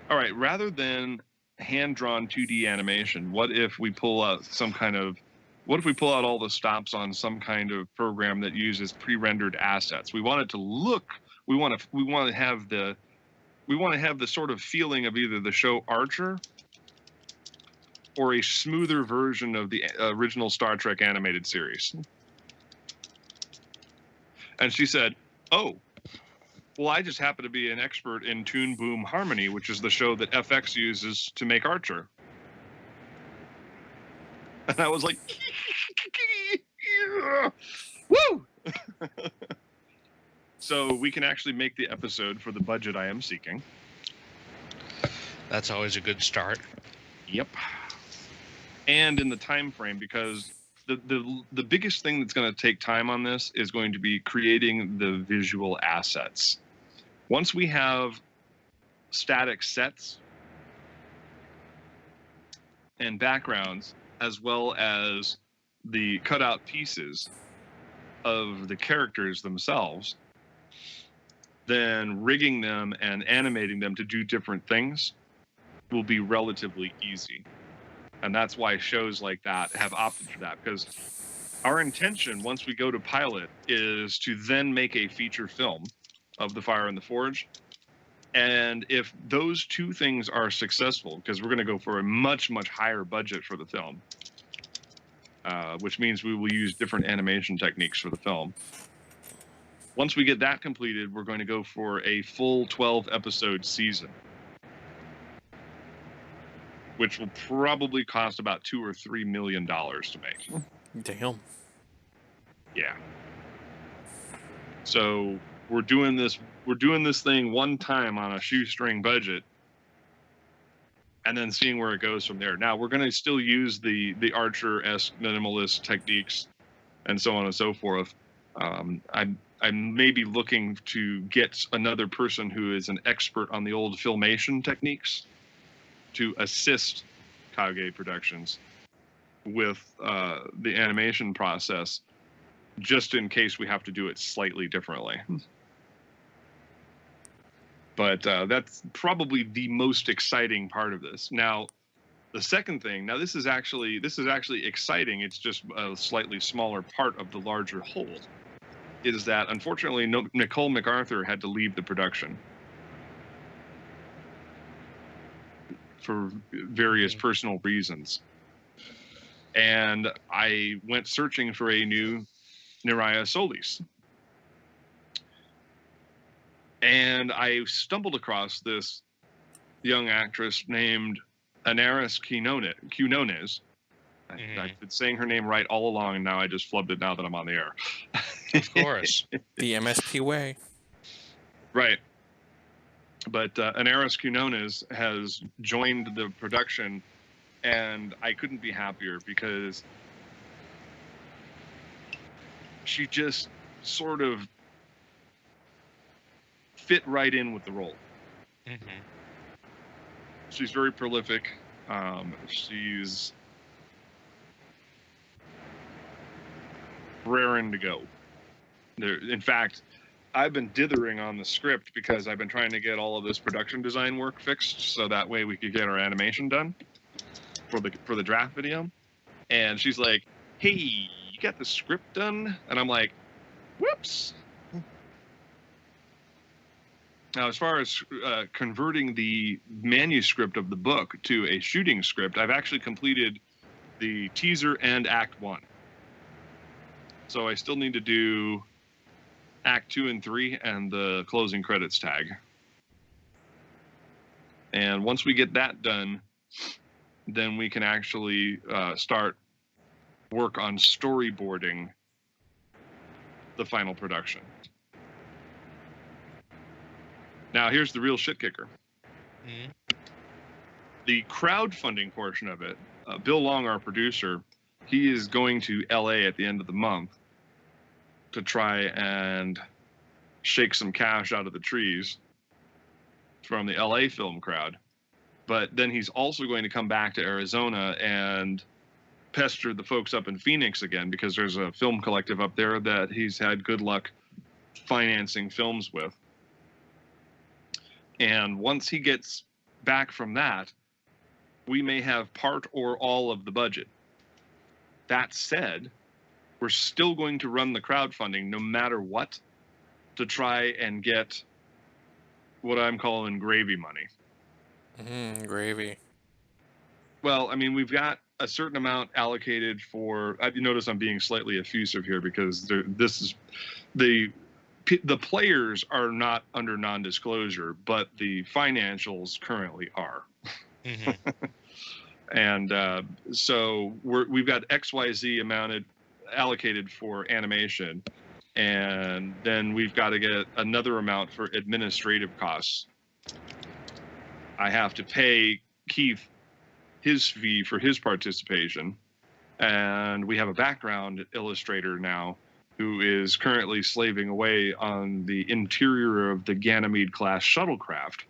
all right, rather than hand-drawn 2D animation, what if we pull out all the stops on some kind of program that uses pre-rendered assets? We want it to look, we want to have the sort of feeling of either the show Archer or a smoother version of the original Star Trek animated series. And she said, oh, well, I just happen to be an expert in Toon Boom Harmony, which is the show that FX uses to make Archer. And I was like, woo! So we can actually make the episode for the budget I am seeking. That's always a good start. Yep. And in the time frame, because the biggest thing that's going to take time on this is going to be creating the visual assets. Once we have static sets and backgrounds, as well as the cutout pieces of the characters themselves, then rigging them and animating them to do different things will be relatively easy. And that's why shows like that have opted for that, because our intention once we go to pilot is to then make a feature film of The Fire and the Forge. And if those two things are successful, because we're going to go for a much, much higher budget for the film, which means we will use different animation techniques for the film. Once we get that completed, we're going to go for a full 12-episode season, which will probably cost about $2 or $3 million to make. Damn. Yeah. So we're doing this thing one time on a shoestring budget, and then seeing where it goes from there. Now we're going to still use the Archer-esque minimalist techniques and so on and so forth. I'm maybe looking to get another person who is an expert on the old filmation techniques to assist Kage Productions with the animation process, just in case we have to do it slightly differently. But that's probably the most exciting part of this. Now, the second thing, now this is actually exciting. It's just a slightly smaller part of the larger whole. Is that unfortunately Nicole MacArthur had to leave the production for various personal reasons. And I went searching for a new Nerea Solis. And I stumbled across this young actress named Anaris Quinones. I've been saying her name right all along, and now I just flubbed it now that I'm on the air. Of course. The MSP way. Right. But Anaris Quinones has joined the production, and I couldn't be happier because she just sort of fit right in with the role. Mm-hmm. She's very prolific. She's raring to go. In fact, I've been dithering on the script because I've been trying to get all of this production design work fixed, so that way we could get our animation done for the draft video. And she's like, "Hey, you got the script done?" And I'm like, "Whoops." Now, as far as converting the manuscript of the book to a shooting script, I've actually completed the teaser and Act 1. So I still need to do Act 2 and 3 and the closing credits tag. And once we get that done, then we can actually start work on storyboarding the final production. Now, here's the real shit kicker. Mhm. The crowdfunding portion of it, Bill Long, our producer, he is going to LA at the end of the month to try and shake some cash out of the trees from the LA film crowd. But then he's also going to come back to Arizona and pester the folks up in Phoenix again, because there's a film collective up there that he's had good luck financing films with. And once he gets back from that, we may have part or all of the budget. That said, we're still going to run the crowdfunding no matter what to try and get what I'm calling gravy money. Gravy. Well, I mean, we've got a certain amount allocated for. You notice I'm being slightly effusive here because this is the players are not under non-disclosure, but the financials currently are. Mm-hmm. And so we've got XYZ allocated for animation, and then we've got to get another amount for administrative costs. I have to pay Keith his fee for his participation, and we have a background illustrator now who is currently slaving away on the interior of the Ganymede class shuttlecraft,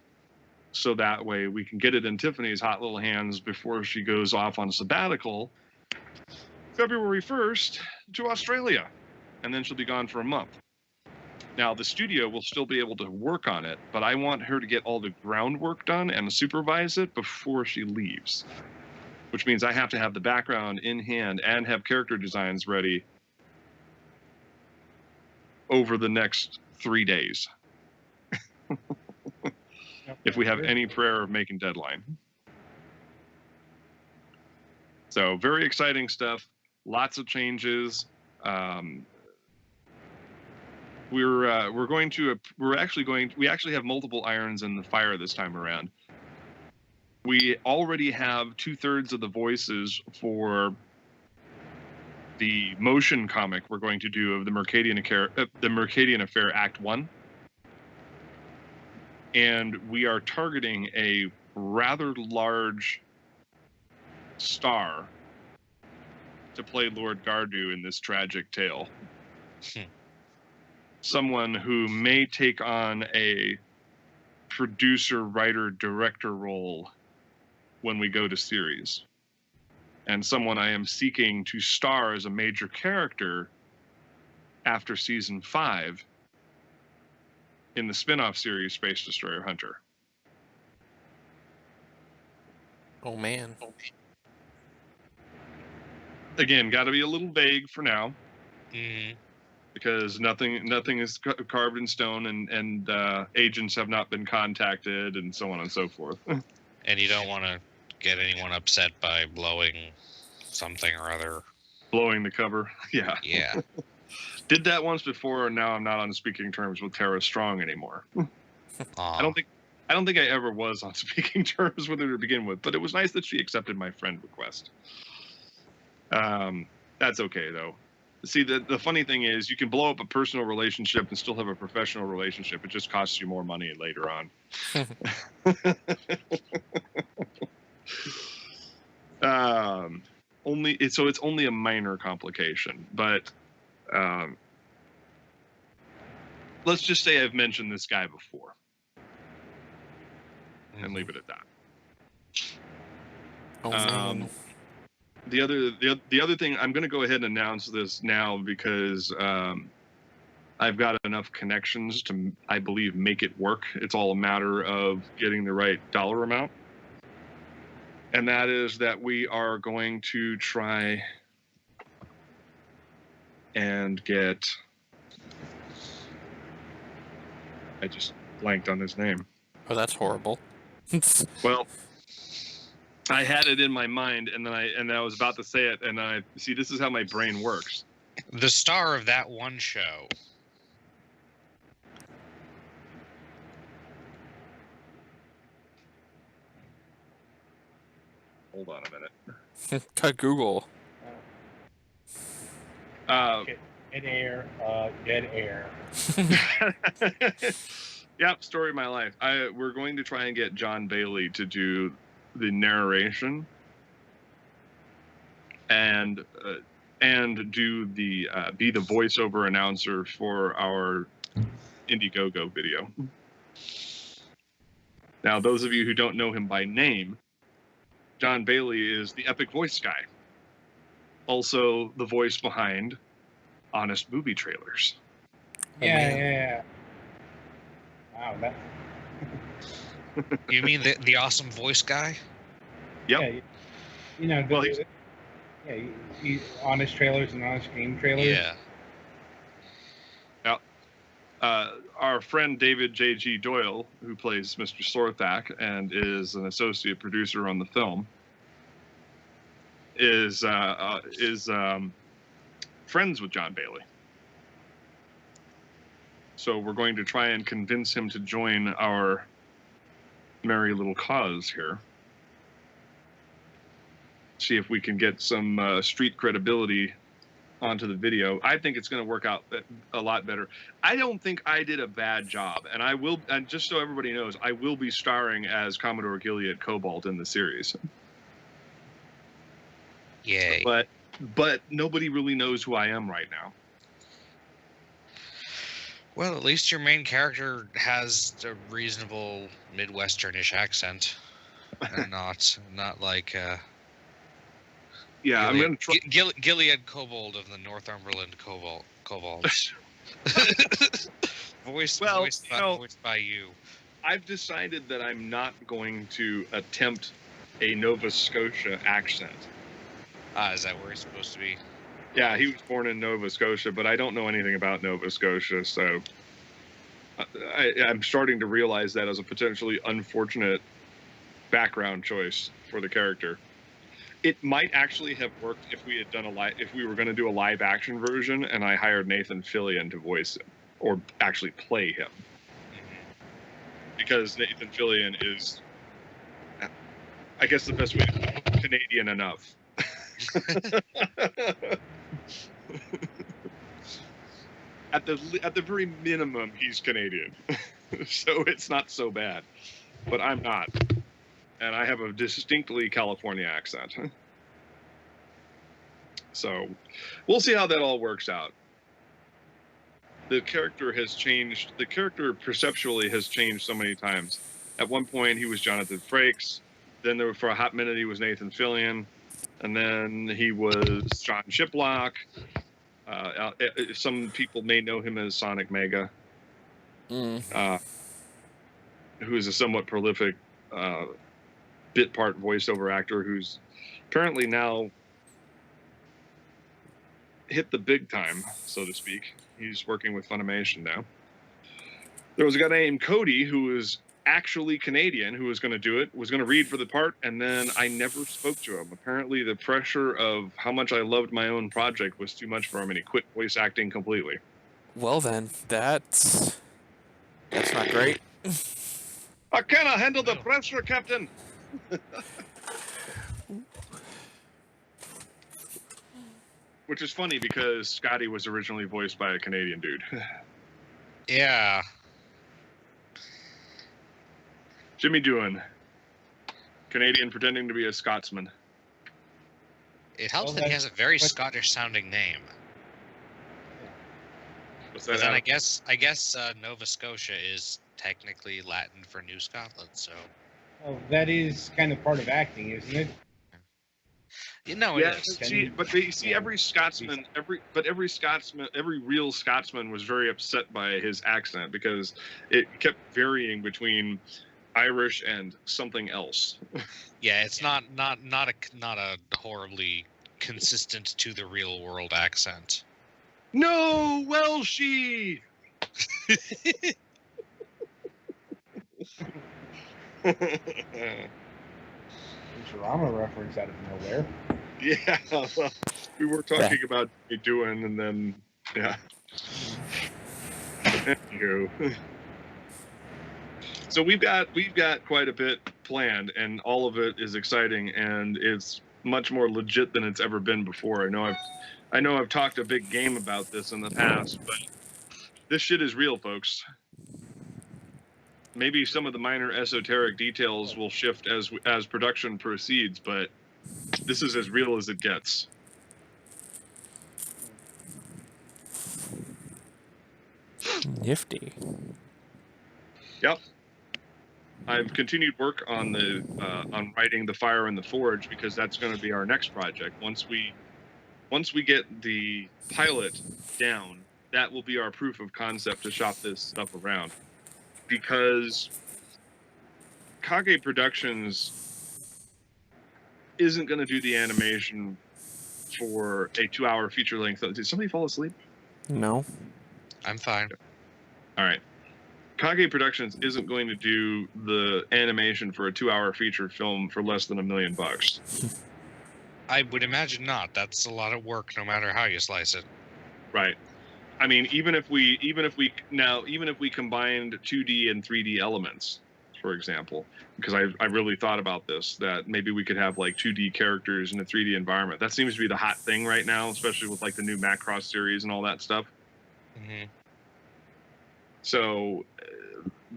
so that way we can get it in Tiffany's hot little hands before she goes off on sabbatical February 1st to Australia, and then she'll be gone for a month. Now, the studio will still be able to work on it, but I want her to get all the groundwork done and supervise it before she leaves, which means I have to have the background in hand and have character designs ready over the next 3 days. If we have any prayer of making deadline. So very exciting stuff. Lots of changes. We actually have multiple irons in the fire this time around. We already have 2/3 of the voices for the motion comic we're going to do of the Mercadian Affair Act 1. And we are targeting a rather large star to play Lord Gardu in this tragic tale. Someone who may take on a producer, writer, director role when we go to series. And someone I am seeking to star as a major character after season 5 in the spin-off series Space Destroyer Hunter. Oh man. Again, got to be a little vague for now, Mm-hmm. because nothing is carved in stone, and agents have not been contacted, and so on and so forth. And you don't want to get anyone upset by blowing something or other. Blowing the cover. Yeah. Yeah. Did that once before, and now I'm not on speaking terms with Tara Strong anymore. I don't think I ever was on speaking terms with her to begin with, but it was nice that she accepted my friend request. That's okay though. See, the funny thing is, you can blow up a personal relationship and still have a professional relationship. It just costs you more money later on. It's only a minor complication, but let's just say I've mentioned this guy before, and leave it at that. Oh man. the other thing, I'm going to go ahead and announce this now because I've got enough connections to, I believe, make it work. It's all a matter of getting the right dollar amount. And that is that we are going to try and get... I just blanked on his name. Oh, that's horrible. Well, I had it in my mind, and then I was about to say it, and I see, this is how my brain works. The star of that one show. Hold on a minute. To Google. Dead air. Dead air. Yep, story of my life. We're going to try and get John Bailey to do the narration and do the be the voiceover announcer for our Indiegogo video. Now, those of you who don't know him by name, John Bailey is the epic voice guy. Also, the voice behind Honest Movie Trailers. Yeah. Wow, that. You mean the awesome voice guy? Yep. Yeah, you know. Well, he's honest trailers and honest game trailers. Yeah. Our friend David J.G. Doyle, who plays Mr. Sorthak and is an associate producer on the film, is friends with John Bailey. So we're going to try and convince him to join our merry little cause here. See if we can get some street credibility onto the video. I think it's going to work out a lot better. I don't think I did a bad job, and I will. And just so everybody knows, I will be starring as Commodore Gilead Cobalt in the series. Yay. But nobody really knows who I am right now. Well, at least your main character has a reasonable Midwesternish accent, and not like Yeah, I'm going to try. Gilead Kobold of the Northumberland Kobolds. voiced by you. I've decided that I'm not going to attempt a Nova Scotia accent. Is that where he's supposed to be? Yeah, he was born in Nova Scotia, but I don't know anything about Nova Scotia, so I'm starting to realize that as a potentially unfortunate background choice for the character. It might actually have worked if we had done if we were going to do a live action version and I hired Nathan Fillion to voice him or actually play him, because Nathan Fillion is, I guess, the best way to Canadian enough. At the very minimum, he's Canadian, so it's not so bad. But I'm not, and I have a distinctly California accent. So we'll see how that all works out. The character has changed. The character perceptually has changed so many times. At one point, he was Jonathan Frakes. Then for a hot minute, he was Nathan Fillion. And then he was John Shiplock. Some people may know him as Sonic Mega, who is a somewhat prolific bit part voiceover actor who's apparently now hit the big time, so to speak. He's working with Funimation now. There was a guy named Cody who was actually Canadian who was going to do it, was going to read for the part, and then I never spoke to him. Apparently the pressure of how much I loved my own project was too much for him, and he quit voice acting completely. Well then, that's not great. I cannot handle the pressure, Captain! Which is funny because Scotty was originally voiced by a Canadian dude. Yeah. Jimmy Doohan, Canadian pretending to be a Scotsman. It helps Well, that he has a very Scottish-sounding name. What's But that? then Adam? I guess Nova Scotia is technically Latin for New Scotland, so. Oh, that is kind of part of acting, isn't it? No, Yeah, it is. every Scotsman, every real Scotsman was very upset by his accent because it kept varying between Irish and something else. Yeah, it's not a horribly consistent to the real world accent. No, Welshie. Futurama reference out of nowhere. Yeah, well, we were talking about doing, and then yeah. Anywho. So we've got quite a bit planned, and all of it is exciting, and it's much more legit than it's ever been before. I know I've talked a big game about this in the past, but this shit is real, folks. Maybe some of the minor esoteric details will shift as production proceeds, but this is as real as it gets. Nifty. Yep. I've continued work on on writing The Fire in the Forge because that's going to be our next project. Once we get the pilot down, that will be our proof of concept to shop this stuff around. Because Kage Productions isn't going to do the animation for a 2-hour feature length. Did somebody fall asleep? No. I'm fine. All right. Kage Productions isn't going to do the animation for a 2-hour feature film for less than $1 million. I would imagine not. That's a lot of work, no matter how you slice it. Right. I mean, even if we combined 2D and 3D elements, for example, because I really thought about this, that maybe we could have like 2D characters in a 3D environment. That seems to be the hot thing right now, especially with like the new Macross series and all that stuff. Mm-hmm. So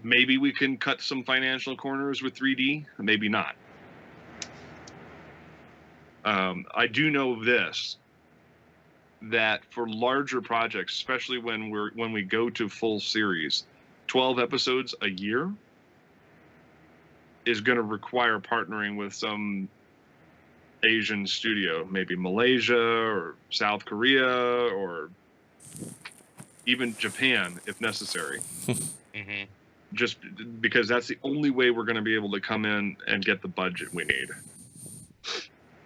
maybe we can cut some financial corners with 3D, maybe not. I do know this, that for larger projects, especially when we go to full series, 12 episodes a year is going to require partnering with some Asian studio, maybe Malaysia or South Korea or even Japan if necessary. Mm-hmm. Just because that's the only way we're going to be able to come in and get the budget we need.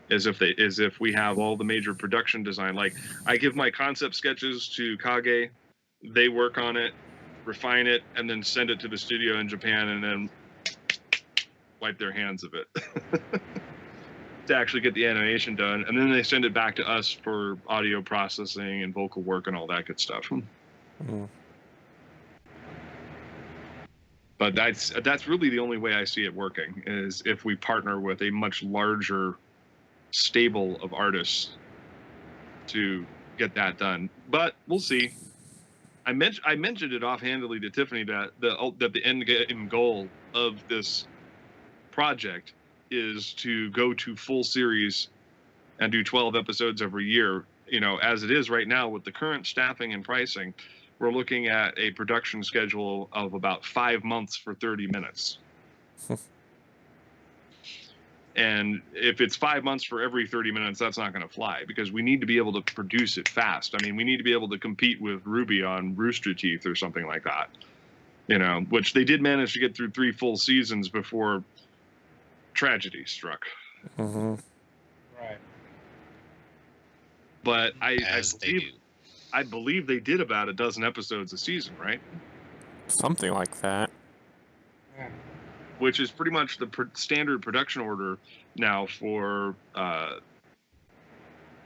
Is if we have all the major production design. Like, I give my concept sketches to Kage, they work on it, refine it, and then send it to the studio in Japan, and then wipe their hands of it to actually get the animation done, and then they send it back to us for audio processing and vocal work and all that good stuff. Mm. But that's really the only way I see it working, is if we partner with a much larger stable of artists to get that done. But we'll see. I mentioned it offhandedly to Tiffany that the end game goal of this project is to go to full series and do 12 episodes every year. You know, as it is right now with the current staffing and pricing, we're looking at a production schedule of about 5 months for 30 minutes. And if it's 5 months for every 30 minutes, that's not going to fly, because we need to be able to produce it fast. I mean, we need to be able to compete with Ruby on Rooster Teeth or something like that, you know, which they did manage to get through 3 full seasons before tragedy struck. Mm-hmm. Right. But I believe they did about a dozen episodes a season, right? Something like that. Yeah. Which is pretty much the standard production order now for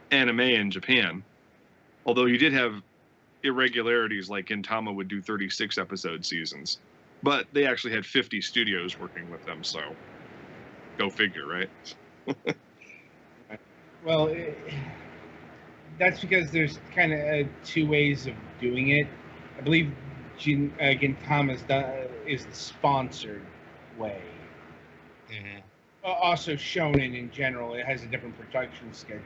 anime in Japan. Although you did have irregularities, like Gintama would do 36 episode seasons, but they actually had 50 studios working with them, so go figure, right? Well, that's because there's kind of 2 ways of doing it. I believe Gintama is the sponsored way. Mm-hmm. Also, Shonen in general, it has a different production schedule.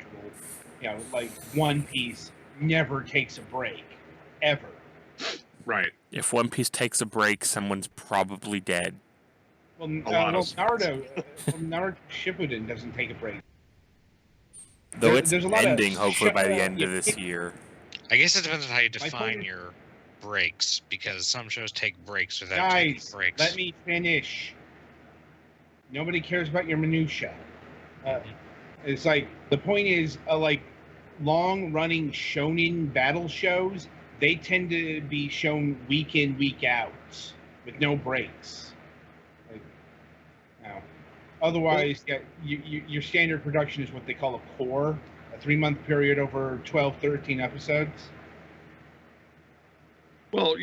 You know, like One Piece never takes a break, ever. Right. If One Piece takes a break, someone's probably dead. Well, A lot of Naruto Shippuden doesn't take a break. Though it's there's a lot of ending hopefully by the end of yeah, this year. I guess it depends on how you point define is- your breaks, because some shows take breaks without Guys, taking breaks. let me finish. Nobody cares about your minutia. It's like the point is, like long-running shonen battle shows, they tend to be shown week in, week out, with no breaks. Like, now, otherwise, yeah, your standard production is what they call a core, a 3-month period over 12, 13 episodes. Well,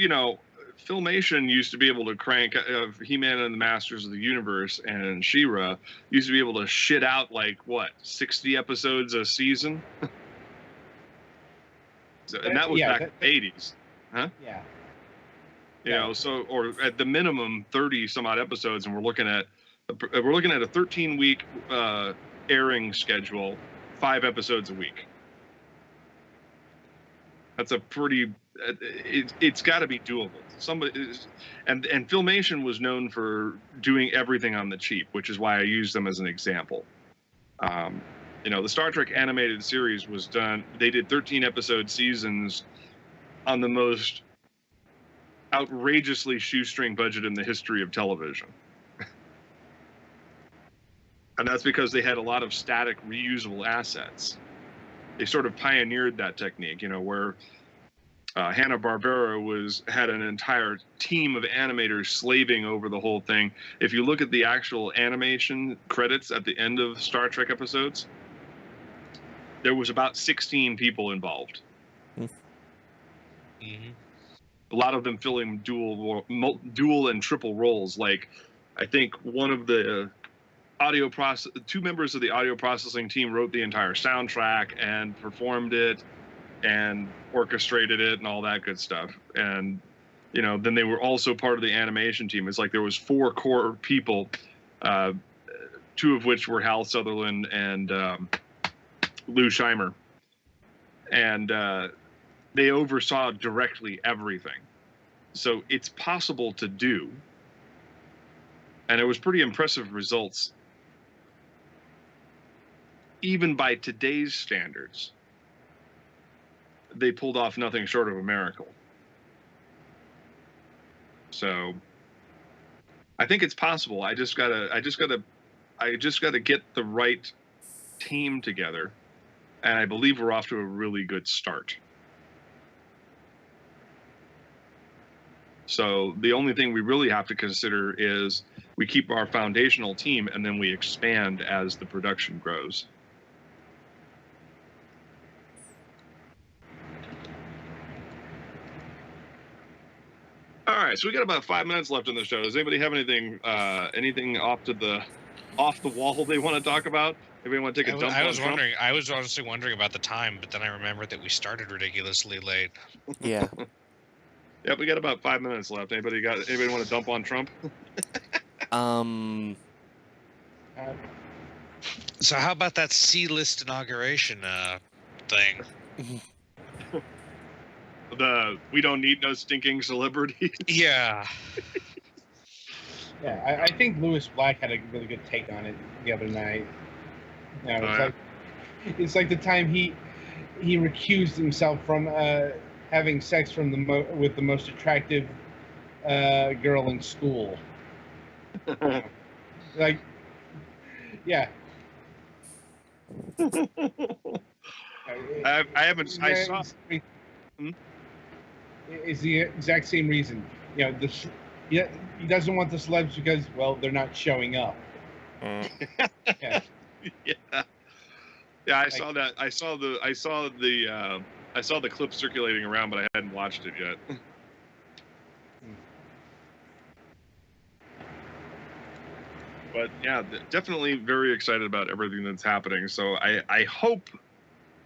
Filmation used to be able to crank He-Man and the Masters of the Universe and She-Ra used to be able to shit out 60 episodes a season. And that was back in the 80s. Huh? Yeah. Or at the minimum 30 some odd episodes, and we're looking at a 13-week airing schedule, 5 episodes a week. That's a pretty. It's got to be doable. And Filmation was known for doing everything on the cheap, which is why I used them as an example. The Star Trek animated series was done. They did 13-episode seasons on the most outrageously shoestring budget in the history of television. And that's because they had a lot of static reusable assets. They sort of pioneered that technique, where Hanna-Barbera had an entire team of animators slaving over the whole thing. If you look at the actual animation credits at the end of Star Trek episodes, there was about 16 people involved. Mm-hmm. A lot of them filling dual and triple roles. Like, I think one of the two members of the audio processing team wrote the entire soundtrack and performed it and orchestrated it and all that good stuff. And then they were also part of the animation team. It's like there was 4 core people, 2 of which were Hal Sutherland and Lou Scheimer, and they oversaw directly everything. So it's possible to do, and it was pretty impressive results even by today's standards. They pulled off nothing short of a miracle. So I think it's possible. I just gotta get the right team together, and I believe we're off to a really good start. So the only thing we really have to consider is we keep our foundational team, and then we expand as the production grows. All right, so we got about 5 minutes left in the show. Does anybody have anything off the wall they want to talk about? Anybody want to take a dump? I was honestly wondering about the time, but then I remembered that we started ridiculously late. Yeah. Yep, we got about 5 minutes left. Anybody want to dump on Trump? So how about that C-list inauguration thing? We don't need no stinking celebrities. Yeah. Yeah, I think Lewis Black had a really good take on it the other night. It's like the time he recused himself from having sex with the most attractive girl in school. Like, yeah. I saw. Is the exact same reason. He doesn't want the celebs because, well, they're not showing up. Yeah. Yeah, I saw that. I saw the clip circulating around, but I hadn't watched it yet. But yeah, definitely very excited about everything that's happening. So I hope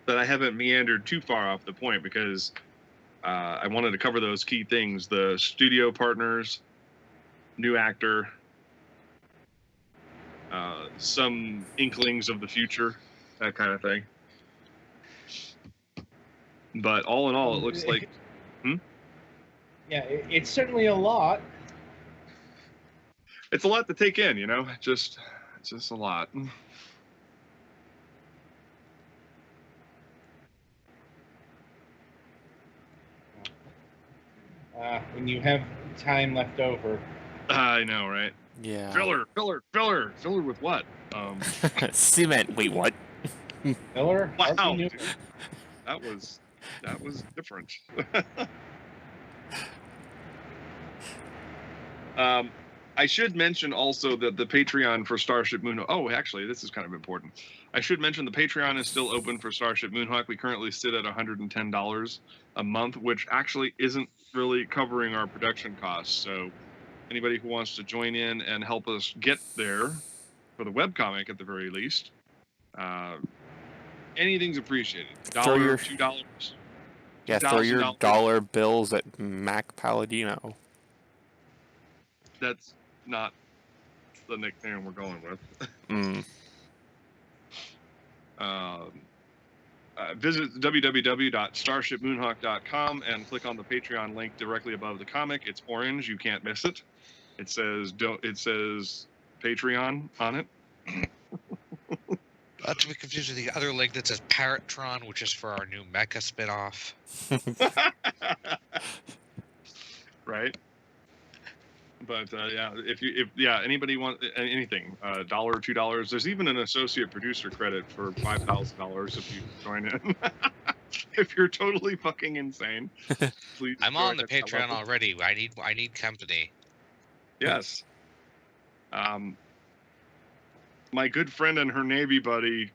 that I haven't meandered too far off the point, because I wanted to cover those key things: the studio partners, new actor, some inklings of the future, that kind of thing. But all in all, it looks like... Yeah, it's certainly a lot. It's a lot to take in, just a lot. when you have time left over. I know, right? Yeah. Filler with what? Cement. Wait, what? Miller, Wow, hardly knew dude. That was different. I should mention also that the Patreon for Starship Moonhawk. Oh, actually, this is kind of important. I should mention the Patreon is still open for Starship Moonhawk. We currently sit at $110 a month, which actually isn't really covering our production costs. So, anybody who wants to join in and help us get there for the webcomic at the very least, anything's appreciated. Throw your- $2. Yeah, throw your $2,000. dollar bills at Mac Palladino. That's not the nickname we're going with. Visit www.starshipmoonhawk.com and click on the Patreon link directly above the comic. It's orange. You can't miss it. It says Patreon on it. Not to be confused with the other link that says Parrotron, which is for our new Mecha spinoff. Right. But if anybody want anything, $1, $2. There's even an associate producer credit for $5,000 if you join in. If you're totally fucking insane, please. I'm join on the at that Patreon level. already. I need company. Yes. My good friend and her Navy buddy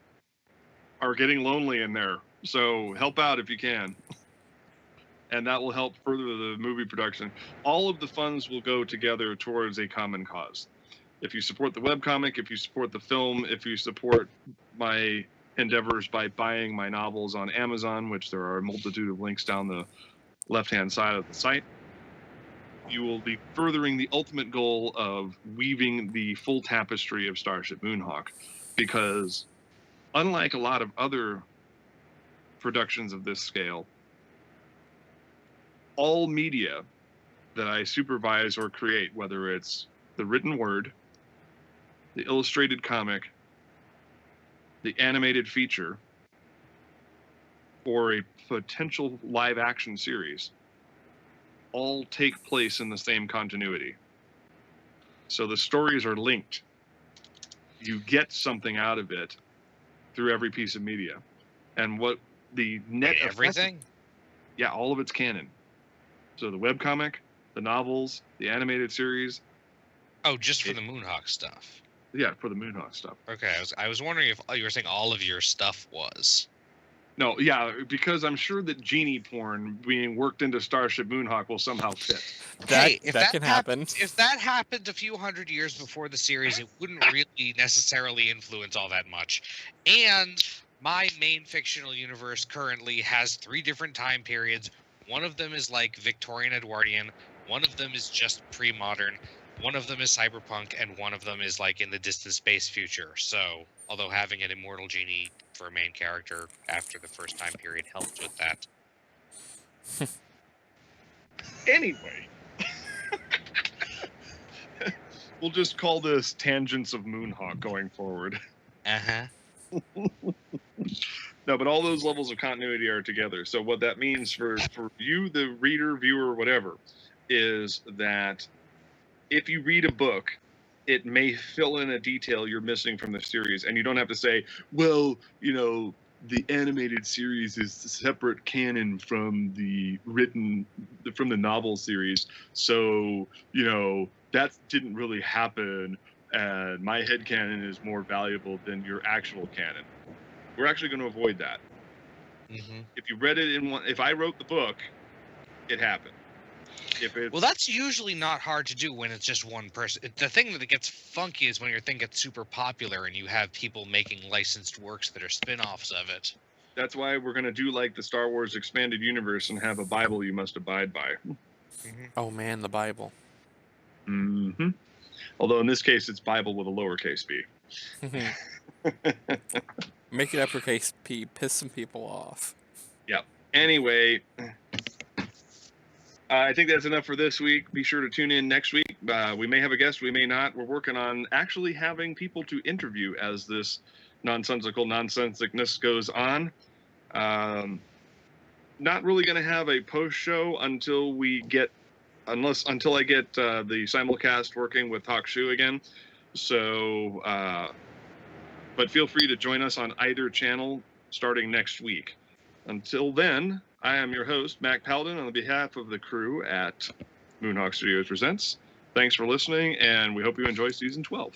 are getting lonely in there, so help out if you can. And that will help further the movie production. All of the funds will go together towards a common cause. If you support the webcomic, if you support the film, if you support my endeavors by buying my novels on Amazon, which there are a multitude of links down the left-hand side of the site, you will be furthering the ultimate goal of weaving the full tapestry of Starship Moonhawk. Because unlike a lot of other productions of this scale, all media that I supervise or create, whether it's the written word, the illustrated comic, the animated feature, or a potential live action series, all take place in the same continuity. So the stories are linked. You get something out of it through every piece of media. And what the net Wait, effect- everything? yeah, all of it's canon. So the webcomic, the novels, the animated series. Oh, just for the Moonhawk stuff. Yeah, for the Moonhawk stuff. Okay, I was wondering if you were saying all of your stuff was. No, yeah, because I'm sure that genie porn being worked into Starship Moonhawk will somehow fit. Hey, if that can happen. If that happened a few hundred years before the series, it wouldn't really necessarily influence all that much. And my main fictional universe currently has 3 different time periods. One of them is like Victorian Edwardian, one of them is just pre-modern, one of them is cyberpunk, and one of them is like in the distant space future. So, although having an immortal genie for a main character after the first time period helped with that. Anyway, we'll just call this Tangents of Moonhawk going forward. Uh-huh. No, but all those levels of continuity are together. So what that means for you, the reader, viewer, whatever, is that if you read a book, it may fill in a detail you're missing from the series, and you don't have to say, well, the animated series is separate canon from the novel series, so that didn't really happen, and my headcanon is more valuable than your actual canon. We're actually going to avoid that. Mm-hmm. If you read it if I wrote the book, it happened. Well, that's usually not hard to do when it's just one person. The thing that gets funky is when your thing gets super popular and you have people making licensed works that are spin-offs of it. That's why we're going to do like the Star Wars Expanded Universe and have a Bible you must abide by. Mm-hmm. Oh man, the Bible. Mm-hmm. Although in this case, it's Bible with a lowercase b. Make it uppercase P, piss some people off. Yep. Anyway, I think that's enough for this week. Be sure to tune in next week. We may have a guest, we may not. We're working on actually having people to interview as this nonsensicalness goes on. Not really going to have a post show until we get until I get the simulcast working with Hawk Shoe again. So, but feel free to join us on either channel starting next week. Until then, I am your host, Mac Paladin, on behalf of the crew at Moonhawk Studios Presents. Thanks for listening, and we hope you enjoy season 12.